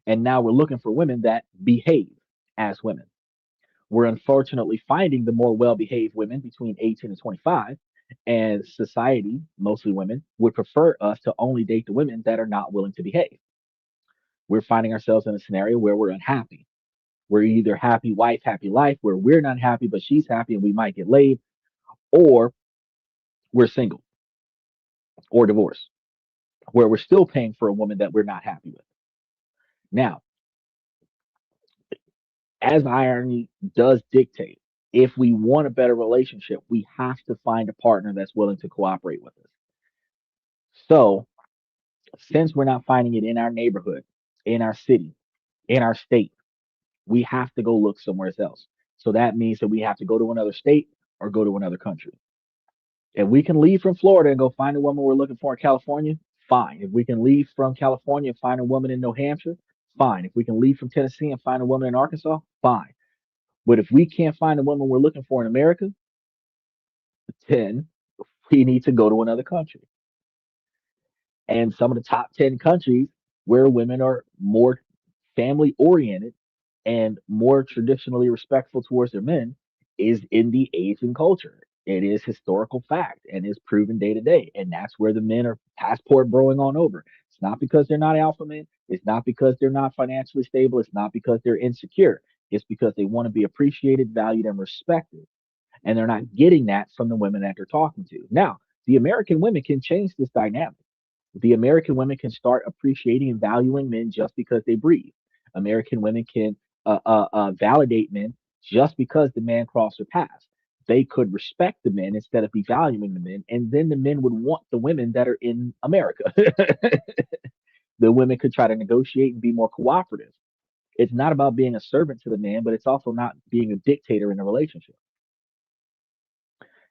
And now we're looking for women that behave as women. We're unfortunately finding the more well behaved women between 18 and 25. And society, mostly women, would prefer us to only date the women that are not willing to behave. We're finding ourselves in a scenario where we're unhappy. We're either happy wife, happy life, where we're not happy, but she's happy and we might get laid, or we're single or divorced, where we're still paying for a woman that we're not happy with. Now, as irony does dictate, if we want a better relationship, we have to find a partner that's willing to cooperate with us. So, since we're not finding it in our neighborhood, in our city, in our state, we have to go look somewhere else. So that means that we have to go to another state or go to another country. If we can leave from Florida and go find a woman we're looking for in California, fine. If we can leave from California and find a woman in New Hampshire, fine. If we can leave from Tennessee and find a woman in Arkansas, fine. But if we can't find a woman we're looking for in America, then we need to go to another country. And some of the top 10 countries where women are more family oriented and more traditionally respectful towards their men is in the Asian culture. It is historical fact and is proven day to day. And that's where the men are passport broing on over. It's not because they're not alpha men. It's not because they're not financially stable. It's not because they're insecure. It's because they want to be appreciated, valued, and respected. And they're not getting that from the women that they're talking to. Now, the American women can change this dynamic. The American women can start appreciating and valuing men just because they breathe. American women can validate men just because the man crossed their paths. They could respect the men instead of devaluing the men, and then the men would want the women that are in America. The women could try to negotiate and be more cooperative. It's not about being a servant to the man, but it's also not being a dictator in a relationship.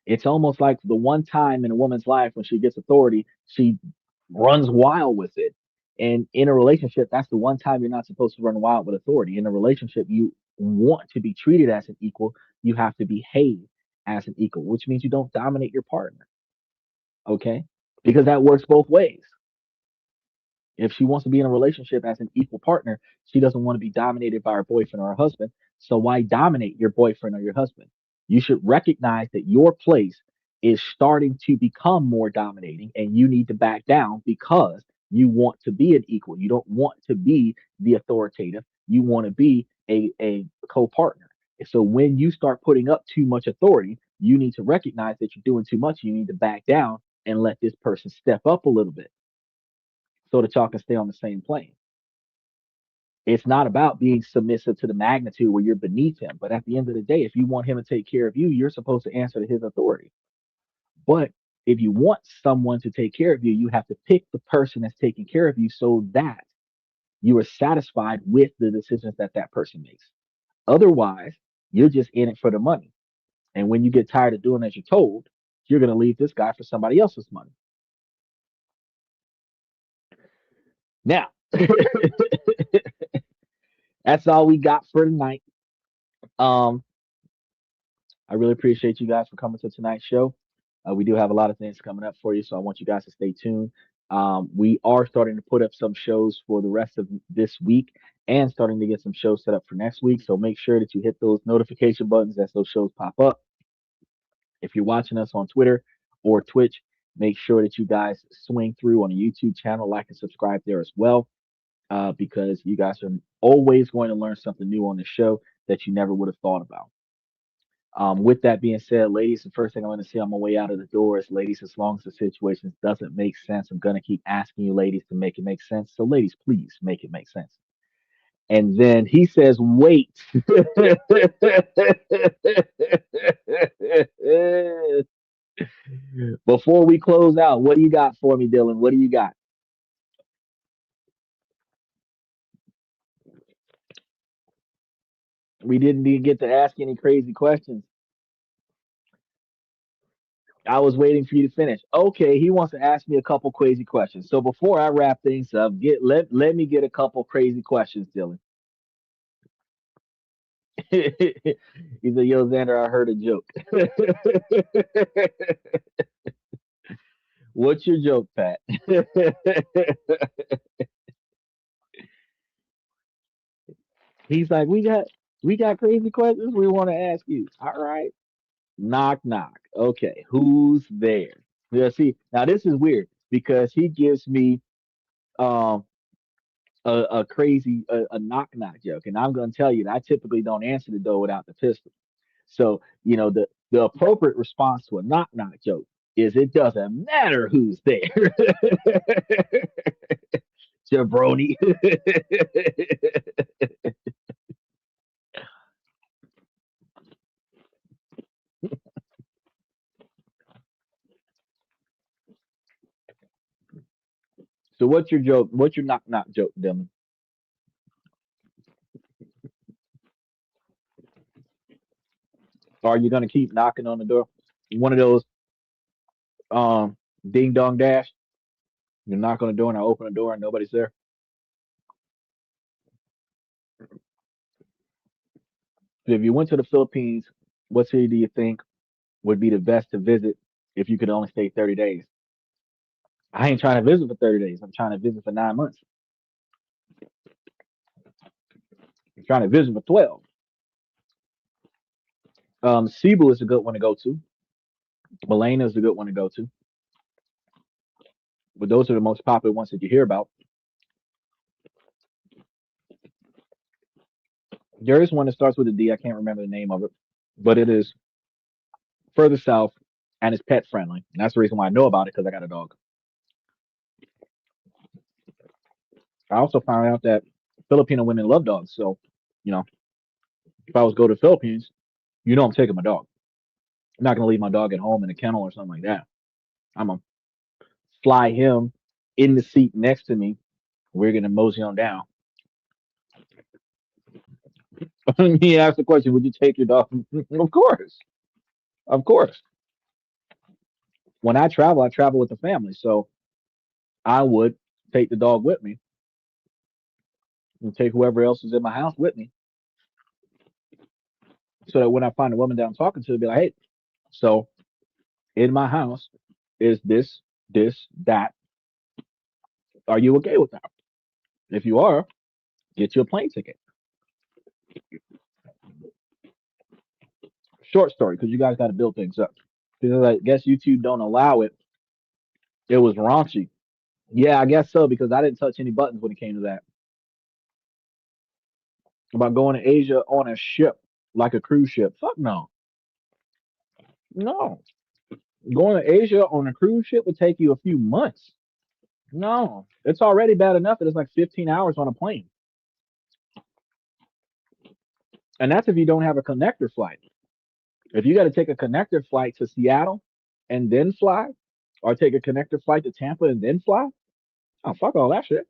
It's almost like the one time in a woman's life when she gets authority, she runs wild with it. And in a relationship, that's the one time you're not supposed to run wild with authority. In a relationship, you want to be treated as an equal. You have to behave as an equal, which means you don't dominate your partner. Okay. Because that works both ways. If she wants to be in a relationship as an equal partner, she doesn't want to be dominated by her boyfriend or her husband. So why dominate your boyfriend or your husband? You should recognize that your place is starting to become more dominating and you need to back down because you want to be an equal. You don't want to be the authoritative. You want to be a co-partner. So when you start putting up too much authority, you need to recognize that you're doing too much. You need to back down and let this person step up a little bit so that y'all can stay on the same plane. It's not about being submissive to the magnitude where you're beneath him. But at the end of the day, if you want him to take care of you, you're supposed to answer to his authority. But if you want someone to take care of you, you have to pick the person that's taking care of you so that you are satisfied with the decisions that that person makes. Otherwise, you're just in it for the money. And when you get tired of doing as you're told, you're going to leave this guy for somebody else's money. Now, that's all we got for tonight. Um, I really appreciate you guys for coming to tonight's show. We do have a lot of things coming up for you, so I want you guys to stay tuned. We are starting to put up some shows for the rest of this week and starting to get some shows set up for next week. So make sure that you hit those notification buttons as those shows pop up. If you're watching us on Twitter or Twitch, make sure that you guys swing through on the YouTube channel, like and subscribe there as well, because you guys are always going to learn something new on the show that you never would have thought about. With that being said, ladies, the first thing I want to say on my way out of the door is, ladies, as long as the situation doesn't make sense, I'm going to keep asking you, ladies, to make it make sense. So, ladies, please make it make sense. And then he says, wait. Before we close out, what do you got for me, Dylan? What do you got? We didn't even get to ask any crazy questions. I was waiting for you to finish. Okay, he wants to ask me a couple crazy questions. So before I wrap things up, let me get a couple crazy questions, Dylan. He said, "Yo, Xander, I heard a joke." What's your joke, Pat? He's like, we got crazy questions we want to ask you. All right. Knock knock. Okay, who's there? Yeah, see, now this is weird because he gives me um a crazy a knock knock joke, and I'm gonna tell you that I typically don't answer the door without the pistol. So, the appropriate response to a knock knock joke is it doesn't matter who's there. Jabroni. So what's your joke? What's your knock knock joke, Dylan? Are you gonna keep knocking on the door? One of those ding dong dash. You knock on the door and I open the door and nobody's there. So if you went to the Philippines, what city do you think would be the best to visit if you could only stay 30 days? I ain't trying to visit for 30 days. I'm trying to visit for 9 months. I'm trying to visit for 12. Cebu is a good one to go to. Malena is a good one to go to. But those are the most popular ones that you hear about. There is one that starts with a D. I can't remember the name of it, but it is further south and it's pet friendly. And that's the reason why I know about it because I got a dog. I also found out that Filipino women love dogs. So, you know, if I was to go to the Philippines, I'm taking my dog. I'm not gonna leave my dog at home in a kennel or something like that. I'm gonna fly him in the seat next to me. We're gonna mosey on down. He asked the question, "Would you take your dog?" Of course, of course. When I travel with the family, so I would take the dog with me and take whoever else is in my house with me, so that when I find a woman that I'm talking to, be like, "Hey, so in my house is this, that. Are you okay with that? If you are, get you a plane ticket." Short story, because you guys got to build things up. Because I guess YouTube don't allow it. It was raunchy. Yeah, I guess so because I didn't touch any buttons when it came to that. About going to Asia on a ship, like a cruise ship. Fuck no. No. Going to Asia on a cruise ship would take you a few months. No. It's already bad enough that it's like 15 hours on a plane. And that's if you don't have a connector flight. If you got to take a connector flight to Seattle and then fly, or take a connector flight to Tampa and then fly, oh, fuck all that shit.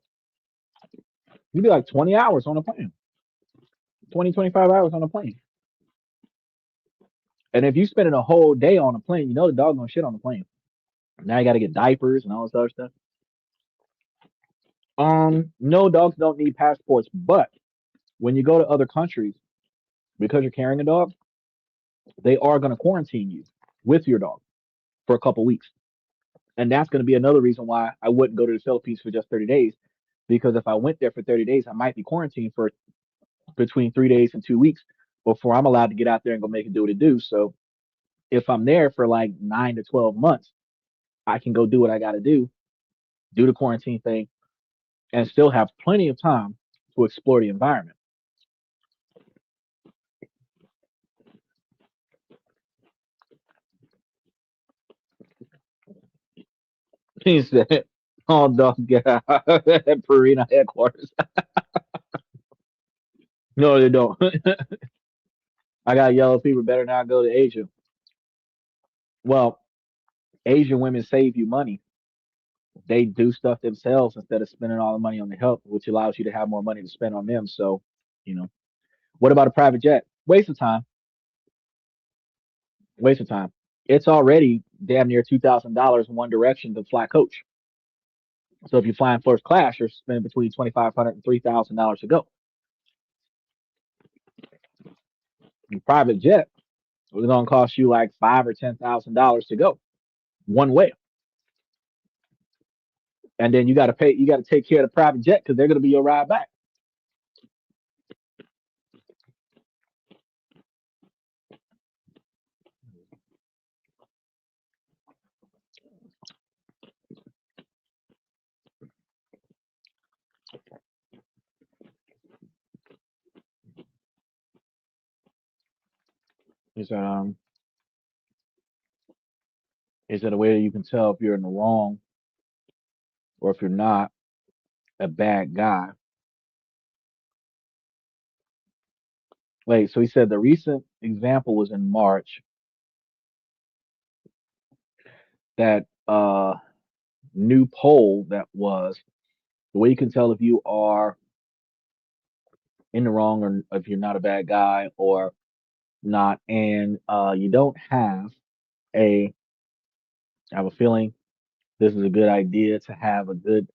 You'd be like 20 hours on a plane, 20, 25 hours on a plane. And if you spending a whole day on a plane, you know the dog gonna shit on the plane. Now you got to get diapers and all this other stuff. No, dogs don't need passports, but when you go to other countries, because you're carrying a dog, they are going to quarantine you with your dog for a couple weeks. And that's going to be another reason why I wouldn't go to the Philippines for just 30 days. Because if I went there for 30 days, I might be quarantined for between 3 days and 2 weeks before I'm allowed to get out there and go make it do what it do. So if I'm there for like 9 to 12 months, I can go do what I got to do the quarantine thing, and still have plenty of time to explore the environment. He said, "Oh, dog, get out at Purina headquarters." No, they don't. I got yellow fever. Better not go to Asia. Well, Asian women save you money. They do stuff themselves instead of spending all the money on the help, which allows you to have more money to spend on them. So, you know, what about a private jet? Waste of time. Waste of time. It's already damn near $2,000 in one direction to fly coach. So if you're flying first class, you're spending between $2,500 and $3,000 to go. In private jet, it's gonna cost you like $5,000 or $10,000 to go one way, and then you got to pay. You got to take care of the private jet because they're gonna be your ride back. Is that is it a way that you can tell if you're in the wrong or if you're not a bad guy? Wait, so he said the recent example was in March that new poll that was the way you can tell if you are in the wrong or if you're not a bad guy or not, and you don't have a. I have a feeling this is a good idea to have a good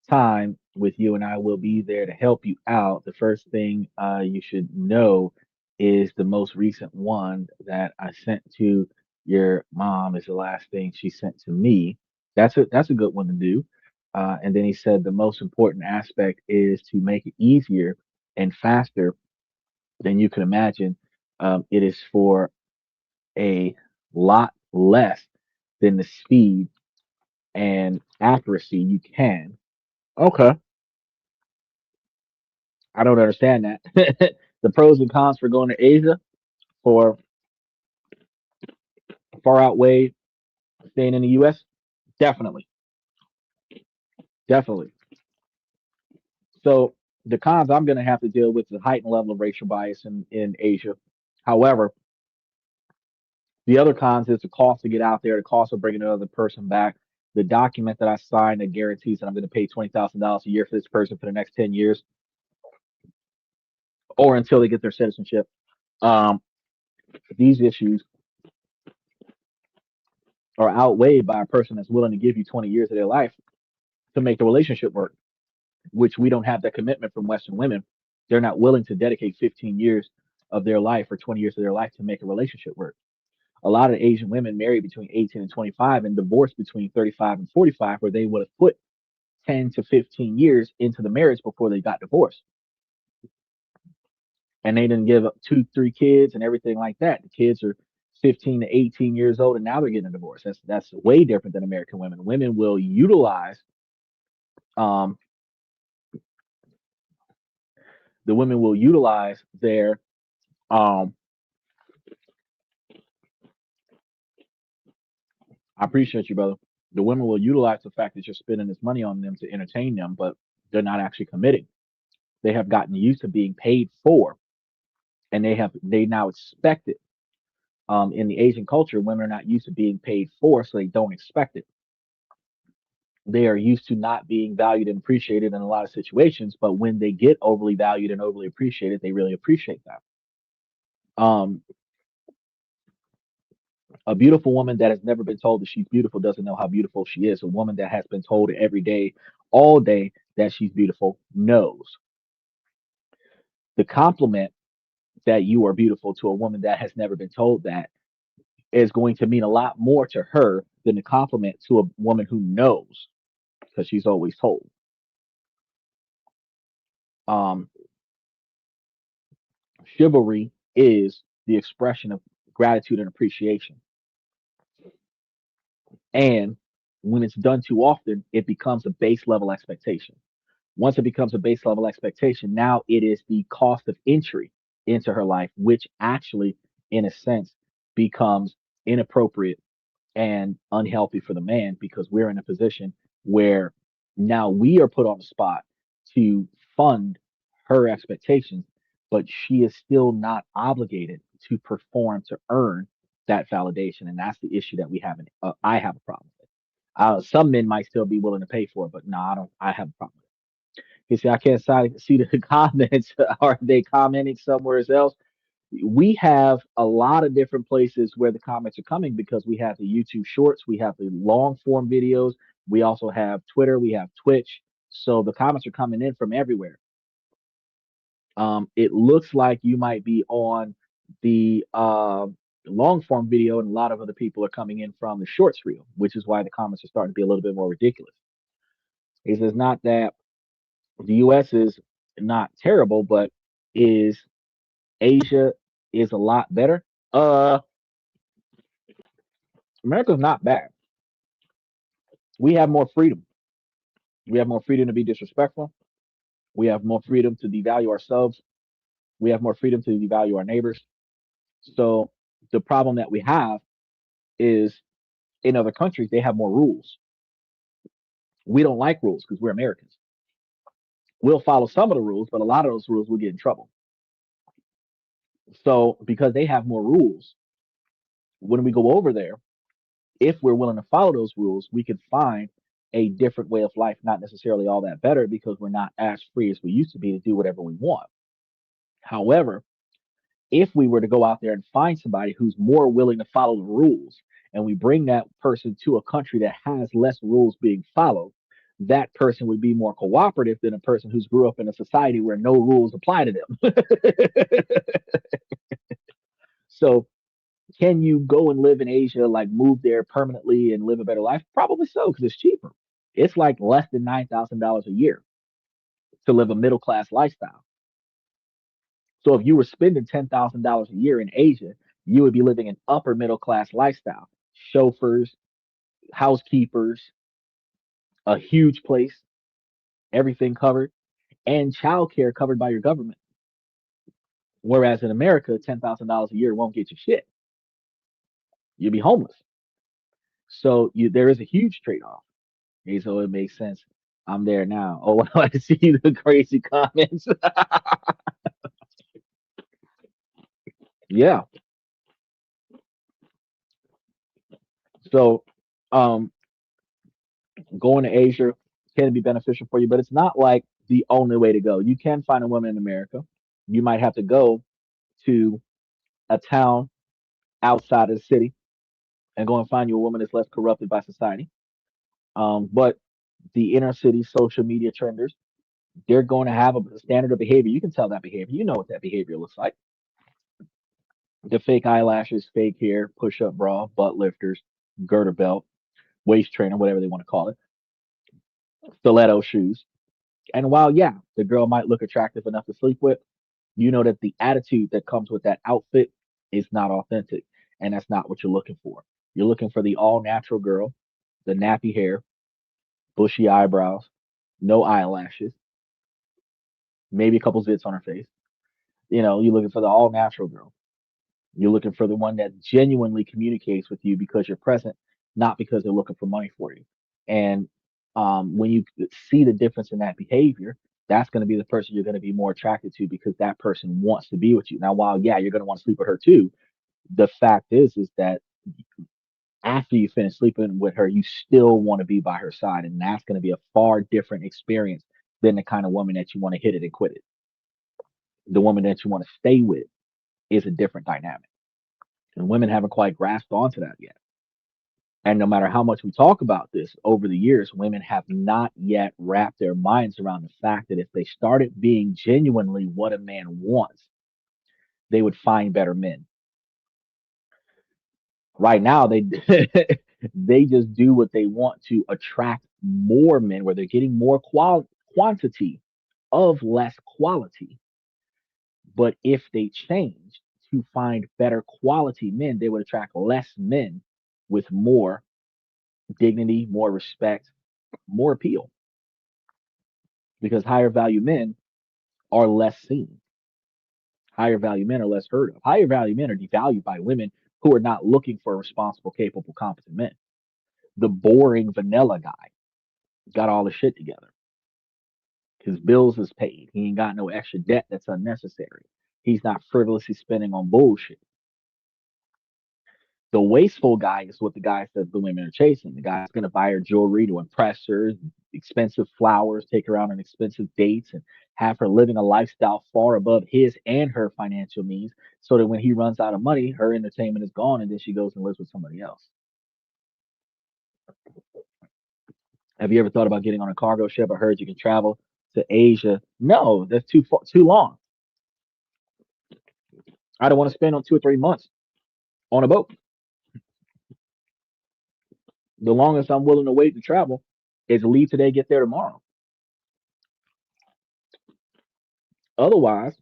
time with you, and I will be there to help you out. The first thing you should know is the most recent one that I sent to your mom is the last thing she sent to me. That's a good one to do. And then he said the most important aspect is to make it easier and faster than you can imagine. It is for a lot less than the speed and accuracy you can. Okay, I don't understand that. The pros and cons for going to Asia for far outweigh staying in the U.S. Definitely, definitely. So the cons I'm going to have to deal with is a heightened level of racial bias in Asia. However, the other cons is the cost to get out there, the cost of bringing another person back, the document that I signed that guarantees that I'm going to pay $20,000 a year for this person for the next 10 years or until they get their citizenship. Um, these issues are outweighed by a person that's willing to give you 20 years of their life to make the relationship work, which we don't have that commitment from Western women. They're not willing to dedicate 15 years of their life or 20 years of their life to make a relationship work. A lot of Asian women marry between 18 and 25 and divorce between 35 and 45, where they would have put 10 to 15 years into the marriage before they got divorced. And they didn't give up two, three kids and everything like that. The kids are 15 to 18 years old and now they're getting a divorce. That's way different than American women. Women will utilize um, the women will utilize their um, I appreciate you, brother. The women will utilize the fact that you're spending this money on them to entertain them, but they're not actually committing. They have gotten used to being paid for, and they now expect it. In the Asian culture, women are not used to being paid for, so they don't expect it. They are used to not being valued and appreciated in a lot of situations, but when they get overly valued and overly appreciated, they really appreciate that. Um, a beautiful woman that has never been told that she's beautiful doesn't know how beautiful she is. A woman that has been told every day, all day, that she's beautiful knows. The compliment that you are beautiful to a woman that has never been told that is going to mean a lot more to her than the compliment to a woman who knows because she's always told. Um, chivalry is the expression of gratitude and appreciation. And when it's done too often, it becomes a base level expectation. Once it becomes a base level expectation, now it is the cost of entry into her life, which actually, in a sense, becomes inappropriate and unhealthy for the man because we're in a position where now we are put on the spot to fund her expectations, but she is still not obligated to perform to earn that validation. And that's the issue that we have. I have a problem with. Some men might still be willing to pay for it, but no, I don't. I have a problem with it. You see, I can't see the comments. Are they commenting somewhere else? We have a lot of different places where the comments are coming because we have the YouTube shorts, we have the long form videos, we also have Twitter, we have Twitch. So the comments are coming in from everywhere. It looks like you might be on the long form video, and a lot of other people are coming in from the shorts reel, which is why the comments are starting to be a little bit more ridiculous. He says not that the US is not terrible, but is Asia is a lot better. America's not bad. We have more freedom. We have more freedom to be disrespectful. We have more freedom to devalue ourselves. We have more freedom to devalue our neighbors. So the problem that we have is in other countries, they have more rules. We don't like rules because we're Americans. We'll follow some of the rules, but a lot of those rules will get in trouble. So because they have more rules, when we go over there, if we're willing to follow those rules, we can find a different way of life, not necessarily all that better because we're not as free as we used to be to do whatever we want. However, if we were to go out there and find somebody who's more willing to follow the rules and we bring that person to a country that has less rules being followed, that person would be more cooperative than a person who's grew up in a society where no rules apply to them. So can you go and live in Asia, like move there permanently and live a better life? Probably so, because it's cheaper. It's like less than $9,000 a year to live a middle class lifestyle. So if you were spending $10,000 a year in Asia, you would be living an upper middle class lifestyle. Chauffeurs, housekeepers, a huge place, everything covered, and childcare covered by your government. Whereas in America, $10,000 a year won't get you shit. You'll be homeless. So there is a huge trade off. Okay, so it makes sense I'm there now. Oh, I see the crazy comments. Yeah. So, um, going to Asia can be beneficial for you, but it's not like the only way to go. You can find a woman in America. You might have to go to a town outside of the city and go and find you a woman that's less corrupted by society. But the inner city social media trenders, they're going to have a standard of behavior. You can tell that behavior. You know what that behavior looks like. The fake eyelashes, fake hair, push up bra, butt lifters, girder belt, waist trainer, whatever they want to call it, stiletto shoes. And while, yeah, the girl might look attractive enough to sleep with, you know that the attitude that comes with that outfit is not authentic. And that's not what you're looking for. You're looking for the all natural girl, the nappy hair, bushy eyebrows, no eyelashes, maybe a couple zits on her face. You're looking for the all natural girl. You're looking for the one that genuinely communicates with you because you're present, not because they're looking for money for you. And when you see the difference in that behavior, that's going to be the person you're going to be more attracted to because that person wants to be with you. Now, while yeah, you're going to want to sleep with her too, the fact is that after you finish sleeping with her, you still want to be by her side, and that's going to be a far different experience than the kind of woman that you want to hit it and quit it. The woman that you want to stay with is a different dynamic, and women haven't quite grasped onto that yet. And no matter how much we talk about this over the years, women have not yet wrapped their minds around the fact that if they started being genuinely what a man wants, they would find better men. Right now, they they just do what they want to attract more men, where they're getting more quantity of less quality. But if they change to find better quality men, they would attract less men with more dignity, more respect, more appeal. Because higher value men are less seen. Higher value men are less heard of. Higher value men are devalued by women who are not looking for responsible, capable, competent men. The boring vanilla guy got all the shit together. His bills is paid. He ain't got no extra debt that's unnecessary. He's not frivolously spending on bullshit. The wasteful guy is what the guys that the women are chasing. The guy's going to buy her jewelry to impress her, expensive flowers, take her out on expensive dates, and have her living a lifestyle far above his and her financial means so that when he runs out of money, her entertainment is gone and then she goes and lives with somebody else. Have you ever thought about getting on a cargo ship? I heard you can travel to Asia. No, that's too long. I don't want to spend on 2 or 3 months on a boat. The longest I'm willing to wait to travel is leave today, get there tomorrow. Otherwise,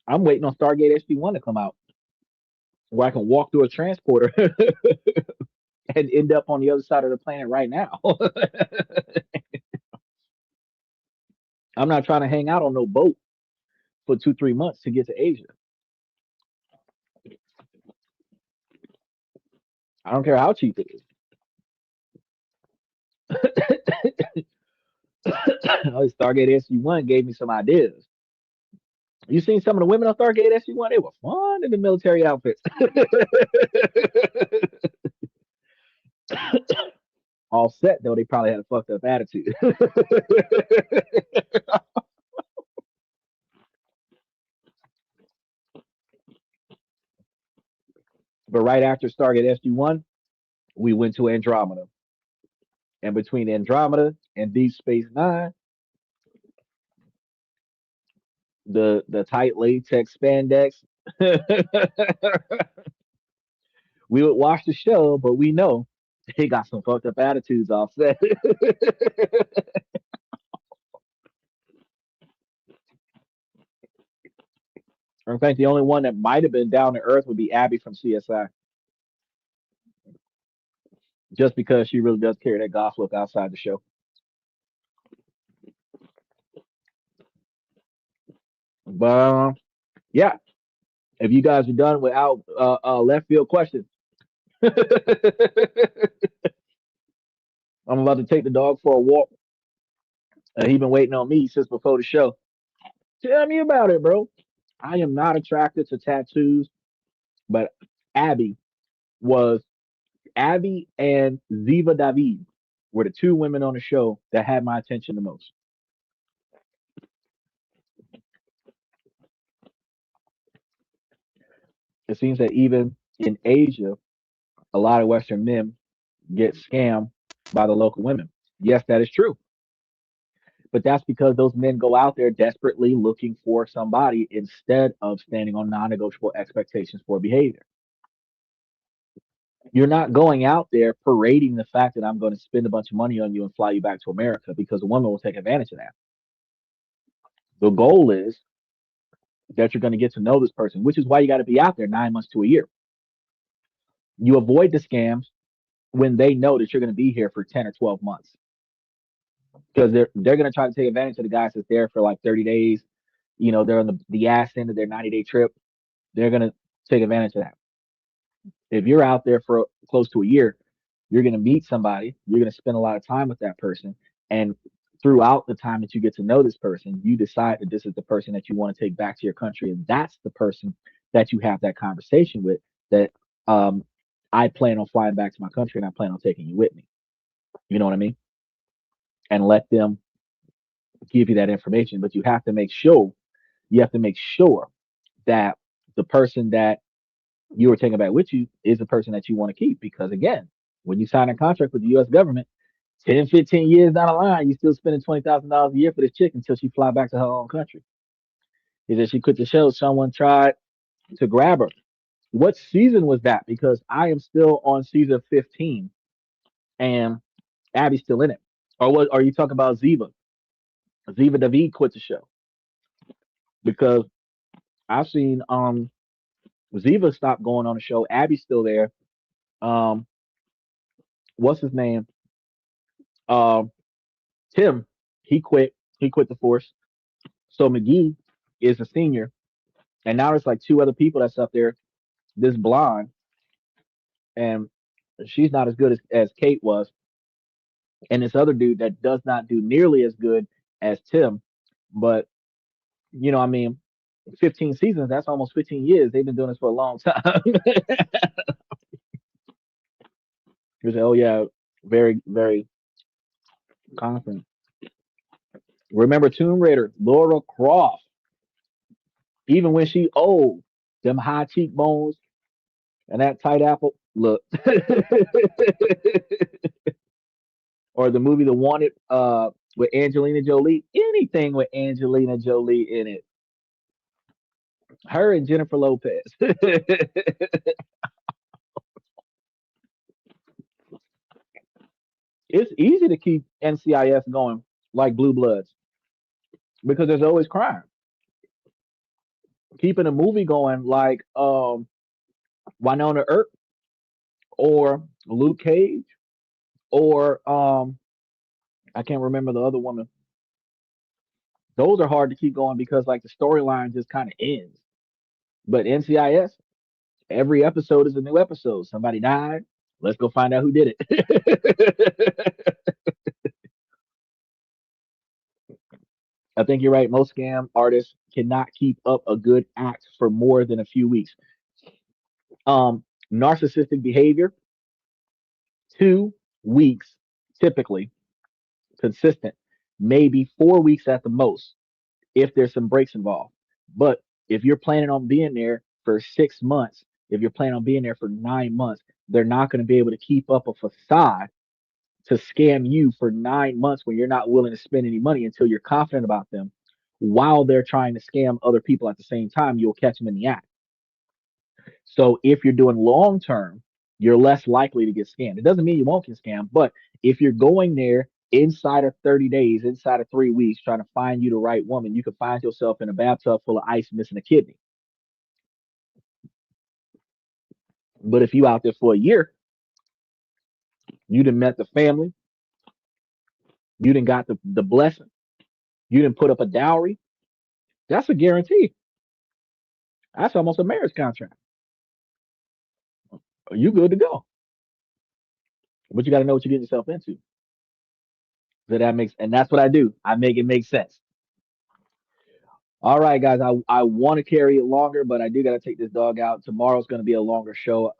I'm waiting on Stargate SG-1 to come out where I can walk through a transporter and end up on the other side of the planet right now. I'm not trying to hang out on no boat for 2, 3 months to get to Asia. I don't care how cheap it is. Stargate SG-1 gave me some ideas. You seen some of the women on Stargate SG-1? They were fun in the military outfits. All set though, they probably had a fucked up attitude. But right after Stargate SG-1, we went to Andromeda. And between Andromeda and Deep Space Nine, the tight latex spandex, we would watch the show, but we know they got some fucked up attitudes offset. In fact, the only one that might have been down to earth would be Abby from CSI, just because she really does carry that goth look outside the show. But yeah, if you guys are done without left field questions, I'm about to take the dog for a walk He been waiting on me since before the show. Tell me about it, bro. I am not attracted to tattoos, but Abby was Abby and Ziva David were the two women on the show that had my attention the most. It seems that even in Asia, a lot of Western men get scammed by the local women. Yes, that is true. But that's because those men go out there desperately looking for somebody instead of standing on non negotiable expectations for behavior. You're not going out there parading the fact that I'm going to spend a bunch of money on you and fly you back to America because a woman will take advantage of that. The goal is that you're going to get to know this person, which is why you got to be out there 9 months to a year. You avoid the scams when they know that you're going to be here for 10 or 12 months because they're going to try to take advantage of the guys that's there for like 30 days. You know, they're on the ass end of their 90-day trip. They're going to take advantage of that. If you're out there for close to a year, you're going to meet somebody, you're going to spend a lot of time with that person. And throughout the time that you get to know this person, you decide that this is the person that you want to take back to your country. And that's the person that you have that conversation with that I plan on flying back to my country and I plan on taking you with me. You know what I mean? And let them give you that information. But you have to make sure that the person that you are taking back with you is the person that you want to keep. Because again, when you sign a contract with the US government, 10, 15 years down the line, you're still spending $20,000 a year for this chick until she fly back to her own country. Is that she quit the show? Someone tried to grab her. What season was that? Because I am still on season 15 and Abby's still in it. Or what are you talking about Ziva? Ziva David quit the show because I've seen Ziva stopped going on the show. Abby's still there. Um what's his name? Um Tim, he quit. He quit the force. So McGee is a senior, and now there's like two other people that's up there. This blonde, and she's not as good as Kate was, and this other dude that does not do nearly as good as Tim. But I mean, 15 seasons. That's almost 15 years. They've been doing this for a long time. You say, oh yeah, very very confident. Remember Tomb Raider, Laura Croft. Even when she old, them high cheekbones and that tight apple look. Or the movie The Wanted with Angelina Jolie. Anything with Angelina Jolie in it. Her and Jennifer Lopez. It's easy to keep NCIS going like Blue Bloods because there's always crime. Keeping a movie going like Winona Earp or Luke Cage or I can't remember the other woman. Those are hard to keep going because like the storyline just kind of ends. But NCIS, every episode is a new episode. Somebody died. Let's go find out who did it. I think you're right. Most scam artists cannot keep up a good act for more than a few weeks. Narcissistic behavior, 2 weeks typically consistent, maybe 4 weeks at the most if there's some breaks involved. But if you're planning on being there for 6 months, if you're planning on being there for 9 months, they're not going to be able to keep up a facade to scam you for 9 months when you're not willing to spend any money until you're confident about them while they're trying to scam other people at the same time. You'll catch them in the act. So if you're doing long term, you're less likely to get scammed. It doesn't mean you won't get scammed, but if you're going there inside of 30 days, inside of 3 weeks, trying to find you the right woman, you could find yourself in a bathtub full of ice missing a kidney. But if you out there for a year, you done met the family, you done got the blessing, you done put up a dowry, that's a guarantee. That's almost a marriage contract. You good to go. But you got to know what you're getting yourself into. So that makes, and that's what I do. I make it make sense. All right, guys. I want to carry it longer, but I do got to take this dog out. Tomorrow's going to be a longer show.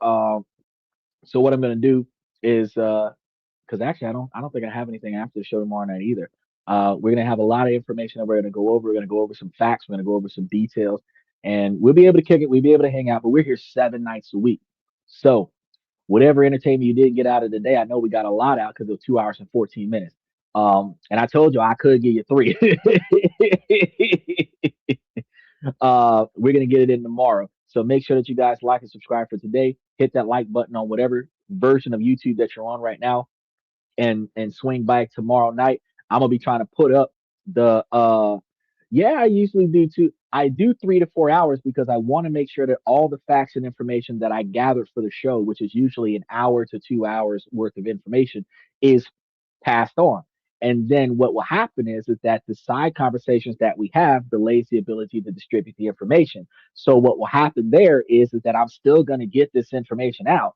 So what I'm going to do is, because actually I don't think I have anything after the show tomorrow night either. We're going to have a lot of information that we're going to go over. We're going to go over some facts. We're going to go over some details, and we'll be able to kick it. We'll be able to hang out. But we're here 7 nights a week. So whatever entertainment you didn't get out of the day, I know we got a lot out because it was 2 hours and 14 minutes. And I told you I could give you three. We're gonna get it in tomorrow. So make sure that you guys like and subscribe for today. Hit that like button on whatever version of YouTube that you're on right now, and swing by tomorrow night. I'm gonna be trying to put up the yeah, I usually do two. I do 3 to 4 hours because I want to make sure that all the facts and information that I gathered for the show, which is usually an hour to 2 hours worth of information, is passed on. And then what will happen is that the side conversations that we have delays the ability to distribute the information. So what will happen there is that I'm still going to get this information out.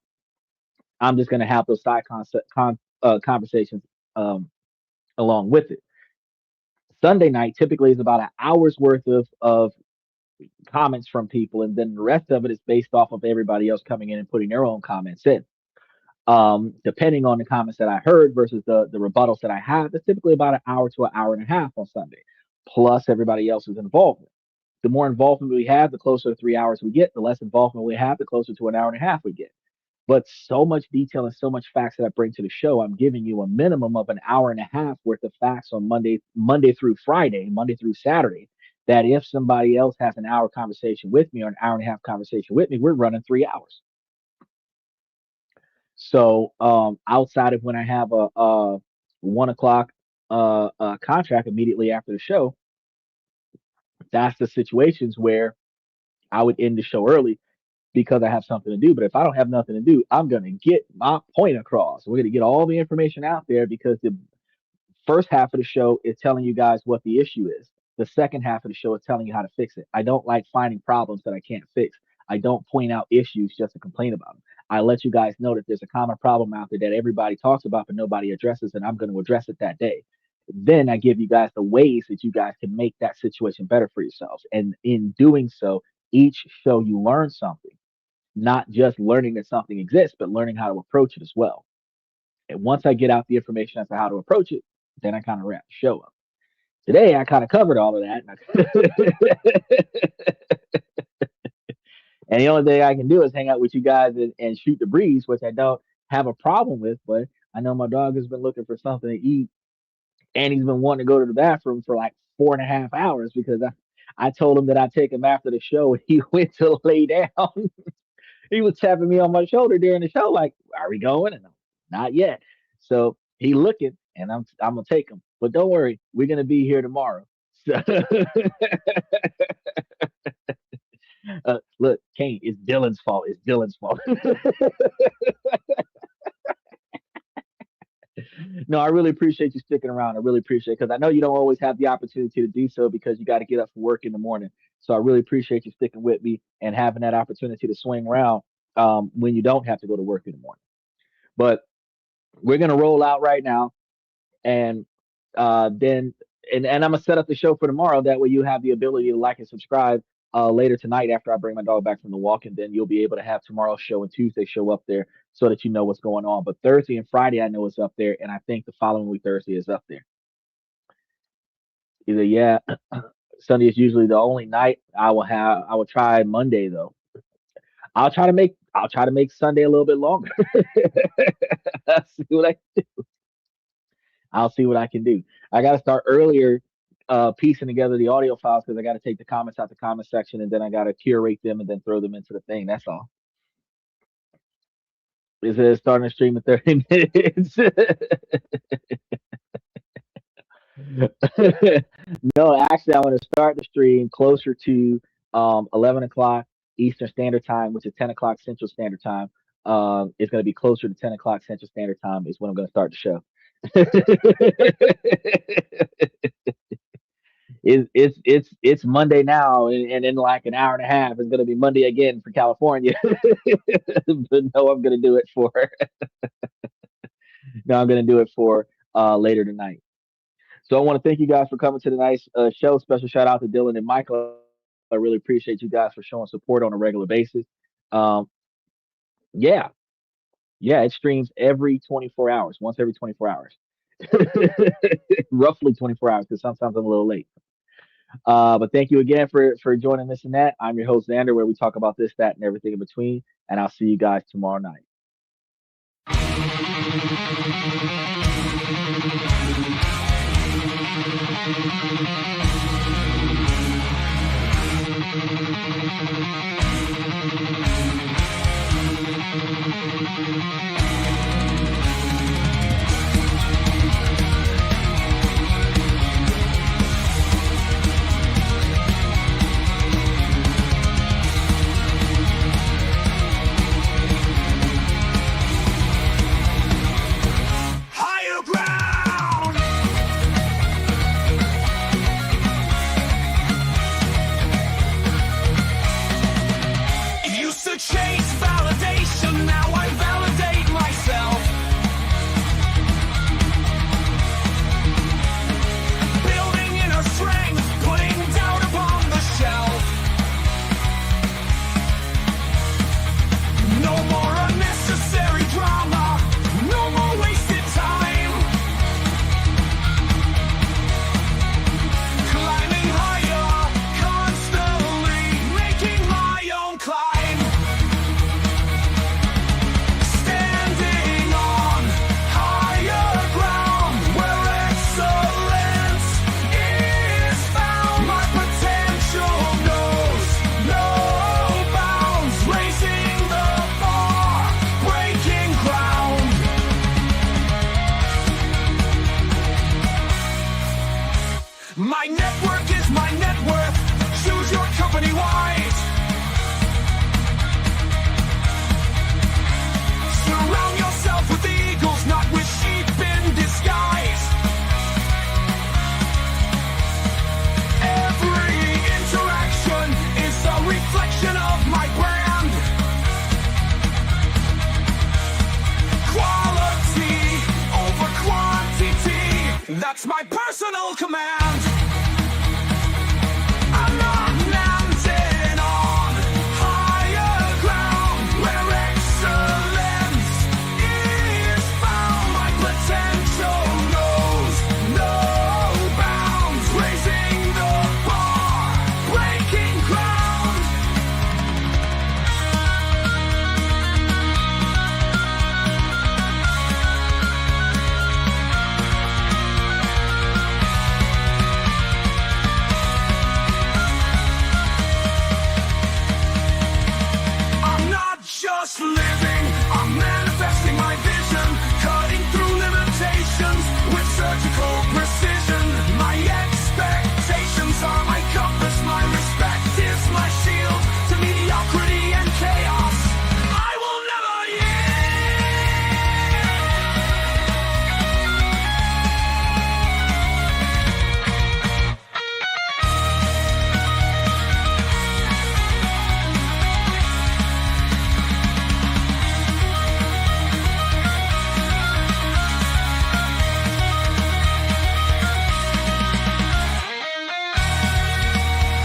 I'm just going to have those conversations along with it. Sunday night typically is about an hour's worth of comments from people, and then the rest of it is based off of everybody else coming in and putting their own comments in. Depending on the comments that I heard versus the rebuttals that I have, it's typically about an hour to an hour and a half on Sunday, plus everybody else's involvement. The more involvement we have, the closer to 3 hours we get. The less involvement we have, the closer to an hour and a half we get. But so much detail and so much facts that I bring to the show, I'm giving you a minimum of an hour and a half worth of facts on Monday through Friday, Monday through Saturday. That if somebody else has an hour conversation with me or an hour and a half conversation with me, we're running 3 hours. So outside of when I have a 1 o'clock contract immediately after the show, that's the situations where I would end the show early because I have something to do. But if I don't have nothing to do, I'm gonna get my point across. We're gonna get all the information out there because the first half of the show is telling you guys what the issue is. The second half of the show is telling you how to fix it. I don't like finding problems that I can't fix. I don't point out issues just to complain about them. I let you guys know that there's a common problem out there that everybody talks about but nobody addresses, and I'm going to address it that day. Then I give you guys the ways that you guys can make that situation better for yourselves. And in doing so, each show you learn something, not just learning that something exists, but learning how to approach it as well. And once I get out the information as to how to approach it, then I kind of wrap the show up. Today, I kind of covered all of that. And the only thing I can do is hang out with you guys and shoot the breeze, which I don't have a problem with. But I know my dog has been looking for something to eat, and he's been wanting to go to the bathroom for like 4.5 hours because I told him that I'd take him after the show, and he went to lay down. He was tapping me on my shoulder during the show, like, "Are we going?" And I'm, not yet. So he looking, and I'm gonna take him. But don't worry, we're gonna be here tomorrow. So, look, Kane, it's Dylan's fault. It's Dylan's fault. No, I really appreciate you sticking around. I really appreciate it because I know you don't always have the opportunity to do so because you got to get up for work in the morning. So I really appreciate you sticking with me and having that opportunity to swing around when you don't have to go to work in the morning. But we're gonna roll out right now, and then and I'm gonna set up the show for tomorrow. That way you have the ability to like and subscribe later tonight after I bring my dog back from the walk, and then you'll be able to have tomorrow's show and Tuesday's show up there so that you know what's going on. But Thursday and Friday I know it's up there, and I think the following week Thursday is up there. Either yeah, Sunday is usually the only night I will have. I will try Monday though. I'll try to make Sunday a little bit longer. I'll see what I'll see what I can do. I got to start earlier piecing together the audio files because I got to take the comments out the comment section and then I got to curate them and then throw them into the thing. That's all. It says starting to stream in 30 minutes. No, actually, I want to start the stream closer to 11 o'clock Eastern Standard Time, which is 10 o'clock Central Standard Time. It's going to be closer to 10 o'clock Central Standard Time is when I'm going to start the show. It's Monday now, and in like an hour and a half, it's going to be Monday again for California. But no, I'm going to do it for. No, I'm going to do it for later tonight. So I want to thank you guys for coming to tonight's show. Special shout out to Dylan and Michael. I really appreciate you guys for showing support on a regular basis. Um, yeah, yeah, it streams every 24 hours, once every 24 hours, roughly 24 hours, because sometimes I'm a little late. But thank you again for joining this and that. I'm your host Xander, where we talk about this, that, and everything in between. And I'll see you guys tomorrow night. Higher ground. Used to chase validation, now I validate myself. Building inner strength, putting doubt upon the shelf. No more unnecessary drama, no more wasted time. Climbing higher, constantly making my own climb. Standing on higher ground where excellence is found. My potential knows no bounds, raising the bar, breaking ground. My network is my net worth. Choose your company wise. Surround yourself with eagles, not with sheep in disguise. Every interaction is a reflection of my brand. Quality over quantity, that's my personal command. I'm not landing on higher ground where excellence is found. My potential knows no bounds, raising the bar, breaking ground. I'm not just living, I'm manifesting my vision, cutting through limitations with surgical precision. My expectations are my compass, my respect is my shield to mediocrity and chaos. I will never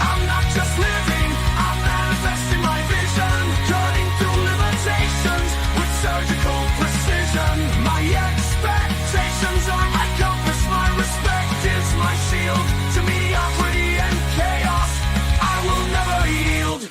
I'm not just living, I'm manifesting my vision, cutting through limitations with surgical precision. My expectations are my compass, my respect is my shield to mediocrity and chaos. I will never yield.